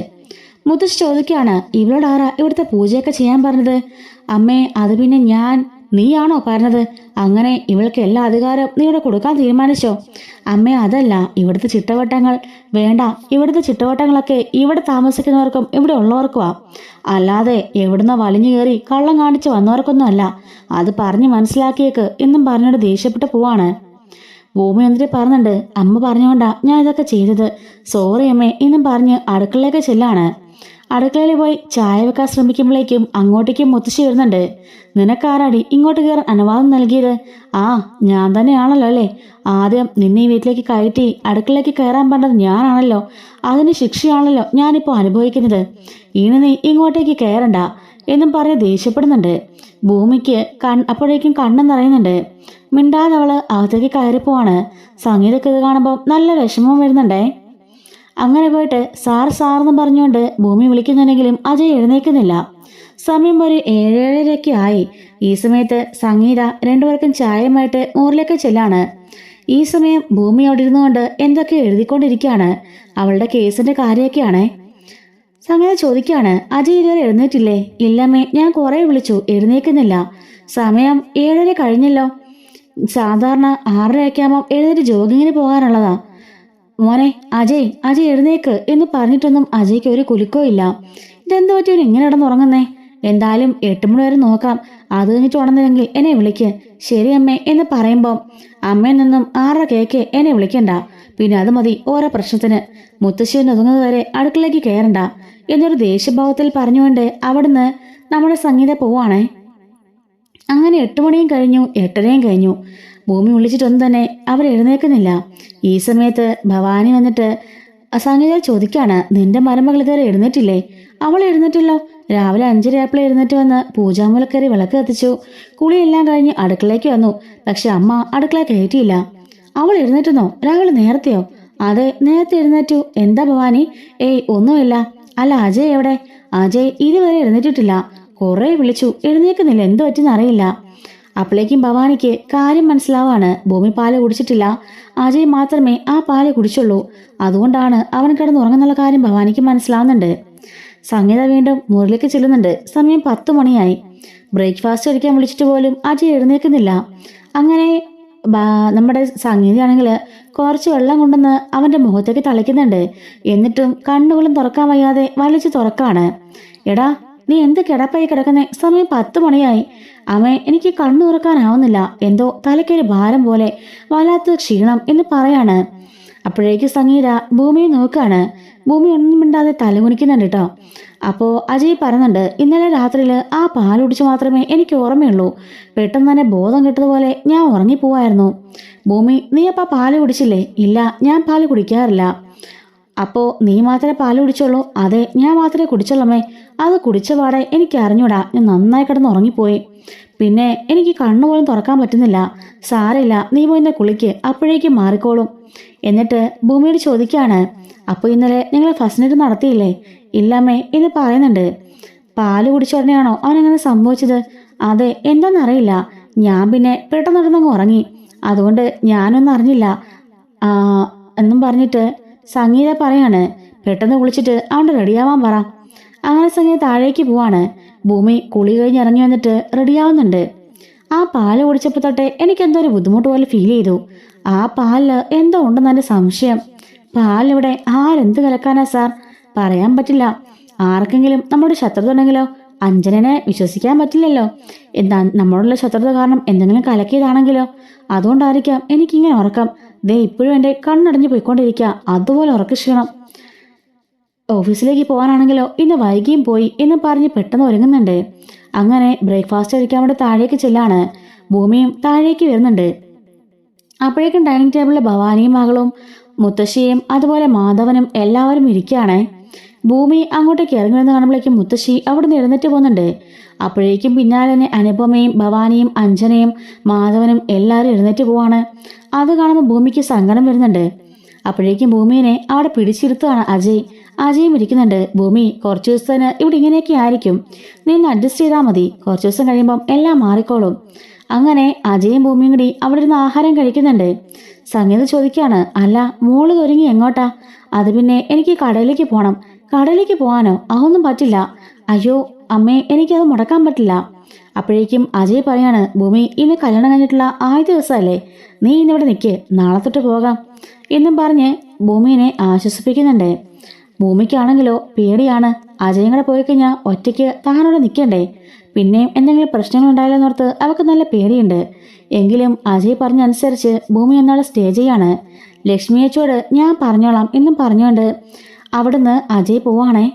മുത്തശ്ശി ചോദിക്കുകയാണ്, ഇവളോട് ആരാ ഇവിടുത്തെ പൂജയൊക്കെ ചെയ്യാൻ പറഞ്ഞത്? അമ്മേ, അത് പിന്നെ നീയാണോ പറഞ്ഞത്? അങ്ങനെ ഇവൾക്ക് എല്ലാ അധികാരവും നീ ഇവിടെ കൊടുക്കാൻ തീരുമാനിച്ചോ? അമ്മേ, അതല്ല, ഇവിടുത്തെ ചിട്ടവട്ടങ്ങൾ വേണ്ട. ഇവിടുത്തെ ചിട്ടവട്ടങ്ങളൊക്കെ ഇവിടെ താമസിക്കുന്നവർക്കും ഇവിടെ ഉള്ളവർക്കുമാ, അല്ലാതെ എവിടുന്നോ വലിഞ്ഞു കയറി കള്ളം കാണിച്ച് വന്നവർക്കൊന്നും അല്ല. അത് പറഞ്ഞ് മനസ്സിലാക്കിയേക്ക് എന്നും പറഞ്ഞോണ്ട് ദേഷ്യപ്പെട്ട് പോവാണ്. ഭൂമി എന്നിട്ട് പറഞ്ഞിട്ടുണ്ട്, അമ്മ പറഞ്ഞുകൊണ്ടാ ഞാൻ ഇതൊക്കെ ചെയ്തത്, സോറി അമ്മേ എന്നും പറഞ്ഞ് അടുക്കളയിലേക്ക് ചെല്ലാണ്. അടുക്കളയിൽ പോയി ചായ വെക്കാൻ ശ്രമിക്കുമ്പോഴേക്കും അങ്ങോട്ടേക്കും മുത്തശ്ശി വരുന്നുണ്ട്. നിനക്കാരാടി ഇങ്ങോട്ട് കയറാൻ അനുവാദം നൽകിയത്? ആ, ഞാൻ തന്നെയാണല്ലോ അല്ലേ. ആദ്യം നിന്നെ ഈ വീട്ടിലേക്ക് കയറ്റി അടുക്കളയിലേക്ക് കയറാൻ പറഞ്ഞത് ഞാനാണല്ലോ. അതിന് ശിക്ഷയാണല്ലോ ഞാനിപ്പോൾ അനുഭവിക്കുന്നത്. ഇനി നീ ഇങ്ങോട്ടേക്ക് കയറണ്ട എന്നും പറഞ്ഞ് ദേഷ്യപ്പെടുന്നുണ്ട്. ഭൂമിക്ക് അപ്പോഴേക്കും കണ്ണെന്ന് നിറയുന്നുണ്ട്. മിണ്ടാതെ അവള് അകത്തേക്ക് കയറിപ്പോവാണ്. സംഗീതക്ക് ഇത് കാണുമ്പോൾ നല്ല വിഷമം വരുന്നുണ്ടേ. അങ്ങനെ പോയിട്ട് സാറെന്ന് പറഞ്ഞുകൊണ്ട് ഭൂമി വിളിക്കുന്നുണ്ടെങ്കിലും അജയ് എഴുന്നേൽക്കുന്നില്ല. സമയം ഒരു 7:30 ആയി. ഈ സമയത്ത് സംഗീത രണ്ടുപേർക്കും ചായയുമായിട്ട് മുറിലേക്ക് ചെല്ലാണ്. ഈ സമയം ഭൂമി അവിടെ ഇരുന്നുകൊണ്ട് എന്തൊക്കെ എഴുതിക്കൊണ്ടിരിക്കുകയാണ്. അവളുടെ കേസിന്റെ കാര്യമൊക്കെയാണ്. സംഗീത ചോദിക്കുകയാണ്, അജയ് ഇതുവരെ എഴുന്നേറ്റില്ലേ? ഇല്ലമ്മേ, ഞാൻ കുറെ വിളിച്ചു, എഴുന്നേൽക്കുന്നില്ല. സമയം 7:30 കഴിഞ്ഞല്ലോ. സാധാരണ 6:30 ആകുമ്പോൾ എഴുന്നേറ്റ് ജോഗിങ്ങിന് പോകാനുള്ളതാ. മോനെ അജയ് എഴുന്നേക്ക് എന്ന് പറഞ്ഞിട്ടൊന്നും അജയ്ക്ക് ഒരു കുലുക്കോ ഇല്ല. ഇതെന്ത് പറ്റിയോ ഇങ്ങനെ കിടന്നുറങ്ങുന്നേ? എന്തായാലും 8 മണി വരെ നോക്കാം, അത് കഴിഞ്ഞിട്ട് ഉണർന്നില്ലെങ്കിൽ എന്നെ വിളിക്ക്. ശരി അമ്മേ എന്ന് പറയുമ്പോൾ, അമ്മയിൽ നിന്നും 6:30 കേക്ക് എന്നെ വിളിക്കണ്ട, പിന്നെ അത് മതി ഓരോ പ്രശ്നത്തിന്. മുത്തശ്ശി ഒതുങ്ങുന്നത് വരെ അടുക്കളയിലേക്ക് കയറണ്ട എന്നൊരു ദേഷ്യഭാവത്തിൽ പറഞ്ഞുകൊണ്ട് അവിടുന്ന് നമ്മുടെ സംഗീത പോവാണേ. അങ്ങനെ 8 മണിയും കഴിഞ്ഞു, 8:30യും കഴിഞ്ഞു. ഭൂമി വിളിച്ചിട്ടൊന്നും തന്നെ അവർ എഴുന്നേൽക്കുന്നില്ല. ഈ സമയത്ത് ഭവാനി വന്നിട്ട് സംഗീത ചോദിക്കാണ്, നിന്റെ മരുമകൾ ഇതുവരെ എഴുന്നേറ്റില്ലേ? അവൾ എഴുന്നേറ്റല്ലോ. രാവിലെ 5:30 ആയപ്പോൾ എഴുന്നേറ്റ് വന്ന് പൂജാമുലക്കറി വിളക്ക് കത്തിച്ചു. കുളിയെല്ലാം കഴിഞ്ഞ് അടുക്കളയ്ക്ക് വന്നു. പക്ഷെ അമ്മ അടുക്കള കയറ്റിയില്ല. അവൾ എഴുന്നേറ്റുന്നോ? രാവിലെ നേരത്തെയോ? അതെ, നേരത്തെ എഴുന്നേറ്റു. എന്താ ഭവാനി? ഏയ് ഒന്നുമില്ല. അല്ല, അജയ് എവിടെ? അജയ് ഇതുവരെ എഴുന്നേറ്റിട്ടില്ല. കുറെ വിളിച്ചു, എഴുന്നേൽക്കുന്നില്ല. എന്തു പറ്റിയെന്ന് അറിയില്ല. അപ്പോഴേക്കും ഭവാനിക്ക് കാര്യം മനസ്സിലാവാണ്. ഭൂമി പാല് കുടിച്ചിട്ടില്ല, അജയ് മാത്രമേ ആ പാല് കുടിച്ചുള്ളൂ. അതുകൊണ്ടാണ് അവൻ കിടന്നുറങ്ങുന്നുള്ള കാര്യം ഭവാനിക്ക് മനസ്സിലാവുന്നുണ്ട്. സംഗീത വീണ്ടും മുറിലേക്ക് ചെല്ലുന്നുണ്ട്. സമയം 10 മണിയായി. ബ്രേക്ക്ഫാസ്റ്റ് കഴിക്കാൻ വിളിച്ചിട്ട് പോലും അജയ് എഴുന്നേൽക്കുന്നില്ല. അങ്ങനെ നമ്മുടെ സംഗീതയാണെങ്കിൽ കുറച്ച് വെള്ളം കൊണ്ടുവന്ന് അവൻ്റെ മുഖത്തേക്ക് തളിക്കുന്നുണ്ട്. എന്നിട്ടും കണ്ണുകളും തുറക്കാൻ വയ്യാതെ വലിച്ചു തുറക്കാണ്. എടാ, നീ എന്ത് കിടപ്പായി കിടക്കുന്നേ? സമയം 10 മണിയായി. അമ്മേ, എനിക്ക് കണ്ണു തുറക്കാനാവുന്നില്ല. എന്തോ തലയ്ക്കൊരു ഭാരം പോലെ, വല്ലാത്ത ക്ഷീണം എന്ന് പറയാണ്. അപ്പോഴേക്ക് സംഗീത ഭൂമിയെ നോക്കാണ്. ഭൂമി ഒന്നും മിണ്ടാതെ തലകുനിക്കുന്നുണ്ട് കേട്ടോ. അപ്പോൾ അജയ് പറയുന്നുണ്ട്, ഇന്നലെ രാത്രിയിൽ ആ പാൽ കുടിച്ച് മാത്രമേ എനിക്ക് ഓർമ്മയുള്ളൂ. പെട്ടെന്ന് തന്നെ ബോധം കിട്ടതുപോലെ ഞാൻ ഉറങ്ങിപ്പോവായിരുന്നു. ഭൂമി, നീ അപ്പം പാല് കുടിച്ചില്ലേ? ഇല്ല, ഞാൻ പാല് കുടിക്കാറില്ല. അപ്പോൾ നീ മാത്രമേ പാല് കുടിച്ചുള്ളൂ? അതെ, ഞാൻ മാത്രമേ കുടിച്ചുള്ളമ്മേ. അത് കുടിച്ച പാടെ എനിക്ക് അറിഞ്ഞൂടാ, ഞാൻ നന്നായി കിടന്ന് ഉറങ്ങിപ്പോയി. പിന്നെ എനിക്ക് കണ്ണുപോലും തുറക്കാൻ പറ്റുന്നില്ല. സാരമില്ല, നീ പോയി എന്നെ കുളിക്ക്, അപ്പോഴേക്കും മാറിക്കോളും. എന്നിട്ട് ഭൂമിയോട് ചോദിക്കുകയാണ്, അപ്പോൾ ഇന്നലെ നിങ്ങൾ ഫസ്റ്റ് നൈറ്റ് നടത്തിയില്ലേ? ഇല്ലമ്മേ എന്ന് പറയുന്നുണ്ട്. പാല് കുടിച്ച ഉടനെയാണോ അവനങ്ങനെ സംഭവിച്ചത്? അതെ, എന്താണെന്നറിയില്ല. ഞാൻ പിന്നെ പെട്ടെന്ന് നടന്നങ്ങ് ഉറങ്ങി, അതുകൊണ്ട് ഞാനൊന്നും അറിഞ്ഞില്ല എന്നും പറഞ്ഞിട്ട് സംഗീത പറയാണ്, പെട്ടെന്ന് കുളിച്ചിട്ട് അവൻ്റെ റെഡിയാവാൻ പറ. അങ്ങനെ സംഗീത താഴേക്ക് പോവാണ്. ഭൂമി കുളി കഴിഞ്ഞ് ഇറങ്ങി വന്നിട്ട് റെഡിയാവുന്നുണ്ട്. ആ പാല് കുടിച്ചപ്പോൾ തൊട്ടേ എനിക്കെന്തോ ഒരു ബുദ്ധിമുട്ട് പോലെ ഫീൽ ചെയ്തു. ആ പാലില് എന്തോ ഉണ്ടെന്ന് എൻ്റെ സംശയം. പാലിവിടെ ആരെന്ത് കലക്കാനാ സാർ? പറയാൻ പറ്റില്ല. ആർക്കെങ്കിലും നമ്മുടെ ശത്രുത ഉണ്ടെങ്കിലോ? അഞ്ജനനെ വിശ്വസിക്കാൻ പറ്റില്ലല്ലോ. എന്താ നമ്മളോടുള്ള ശത്രുത കാരണം എന്തെങ്കിലും കലക്കിയതാണെങ്കിലോ? അതുകൊണ്ടായിരിക്കാം എനിക്കിങ്ങനെ ഉറക്കം. ദേ ഇപ്പോഴും എൻ്റെ കണ്ണടഞ്ഞു പോയിക്കൊണ്ടിരിക്കുക, അതുപോലെ ഉറക്കക്ഷീണം. ഓഫീസിലേക്ക് പോകാനാണെങ്കിലോ ഇന്ന് വൈകിയും പോയി എന്ന് പറഞ്ഞ് പെട്ടെന്ന് ഒരുങ്ങുന്നുണ്ട്. അങ്ങനെ ബ്രേക്ക്ഫാസ്റ്റ് കഴിക്കാൻ വേണ്ടി താഴേക്ക് ചെല്ലാണ്. ഭൂമിയും താഴേക്ക് വരുന്നുണ്ട്. അപ്പോഴേക്കും ഡൈനിങ് ടേബിളിൽ ഭവാനിയും മകളും മുത്തശ്ശിയും അതുപോലെ മാധവനും എല്ലാവരും ഇരിക്കുകയാണ്. ഭൂമി അങ്ങോട്ടേക്ക് ഇറങ്ങി വരുന്ന കാണുമ്പോഴേക്കും മുത്തശ്ശി അവിടുന്ന് എഴുന്നേറ്റ് പോകുന്നുണ്ട്. അപ്പോഴേക്കും പിന്നാലെ തന്നെ അനുപമയും ഭവാനിയും അഞ്ജനയും മാധവനും എല്ലാവരും എഴുന്നേറ്റ് പോവാണ്. അത് കാണുമ്പോൾ ഭൂമിക്ക് സങ്കടം വരുന്നുണ്ട്. അപ്പോഴേക്കും ഭൂമിയെ അവിടെ പിടിച്ചിരുത്തുകയാണ് അജയും ഇരിക്കുന്നുണ്ട്. ഭൂമി, കുറച്ചു ദിവസത്തിന് ഇവിടെ ഇങ്ങനെയൊക്കെ ആയിരിക്കും, നീ ഒന്ന് അഡ്ജസ്റ്റ് ചെയ്താൽ മതി. കുറച്ചു ദിവസം കഴിയുമ്പം എല്ലാം മാറിക്കോളും. അങ്ങനെ അജയും ഭൂമിയും കൂടി അവിടെ ഇരുന്ന് ആഹാരം കഴിക്കുന്നുണ്ട്. സംഗീത ചോദിക്കുകയാണ്, അല്ല മോള് ഒരുങ്ങി എങ്ങോട്ടാ? അത് പിന്നെ എനിക്ക് കടയിലേക്ക് പോകണം. കടയിലേക്ക് പോകാനോ? അതൊന്നും പറ്റില്ല. അയ്യോ അമ്മേ, എനിക്കത് മുടക്കാൻ പറ്റില്ല. അപ്പോഴേക്കും അജയ് പറയാണ്, ഭൂമി, ഇന്ന് കല്യാണം കഴിഞ്ഞിട്ടുള്ള ആദ്യ ദിവസമല്ലേ, നീ ഇന്നിവിടെ നിൽക്ക്, നാളെ തൊട്ട് പോകാം എന്നും പറഞ്ഞ് ഭൂമിയെ ആശ്വസിപ്പിക്കുന്നുണ്ട്. ഭൂമിക്കാണെങ്കിലോ പേടിയാണ്. അജയും കൂടെ പോയി കഴിഞ്ഞാൽ ഒറ്റയ്ക്ക് താനോടെ നിൽക്കണ്ടേ? പിന്നെയും എന്തെങ്കിലും പ്രശ്നങ്ങൾ ഉണ്ടായില്ലെന്നോർത്ത് അവൾക്ക് നല്ല പേടിയുണ്ട്. എങ്കിലും അജയ് പറഞ്ഞനുസരിച്ച് ഭൂമി എന്നാൾ സ്റ്റേ ചെയ്യാണ്. ലക്ഷ്മിയച്ചോട് ഞാൻ പറഞ്ഞോളാം എന്നും പറഞ്ഞുകൊണ്ട് അവിടുന്ന് അജയ് പോവാണേ.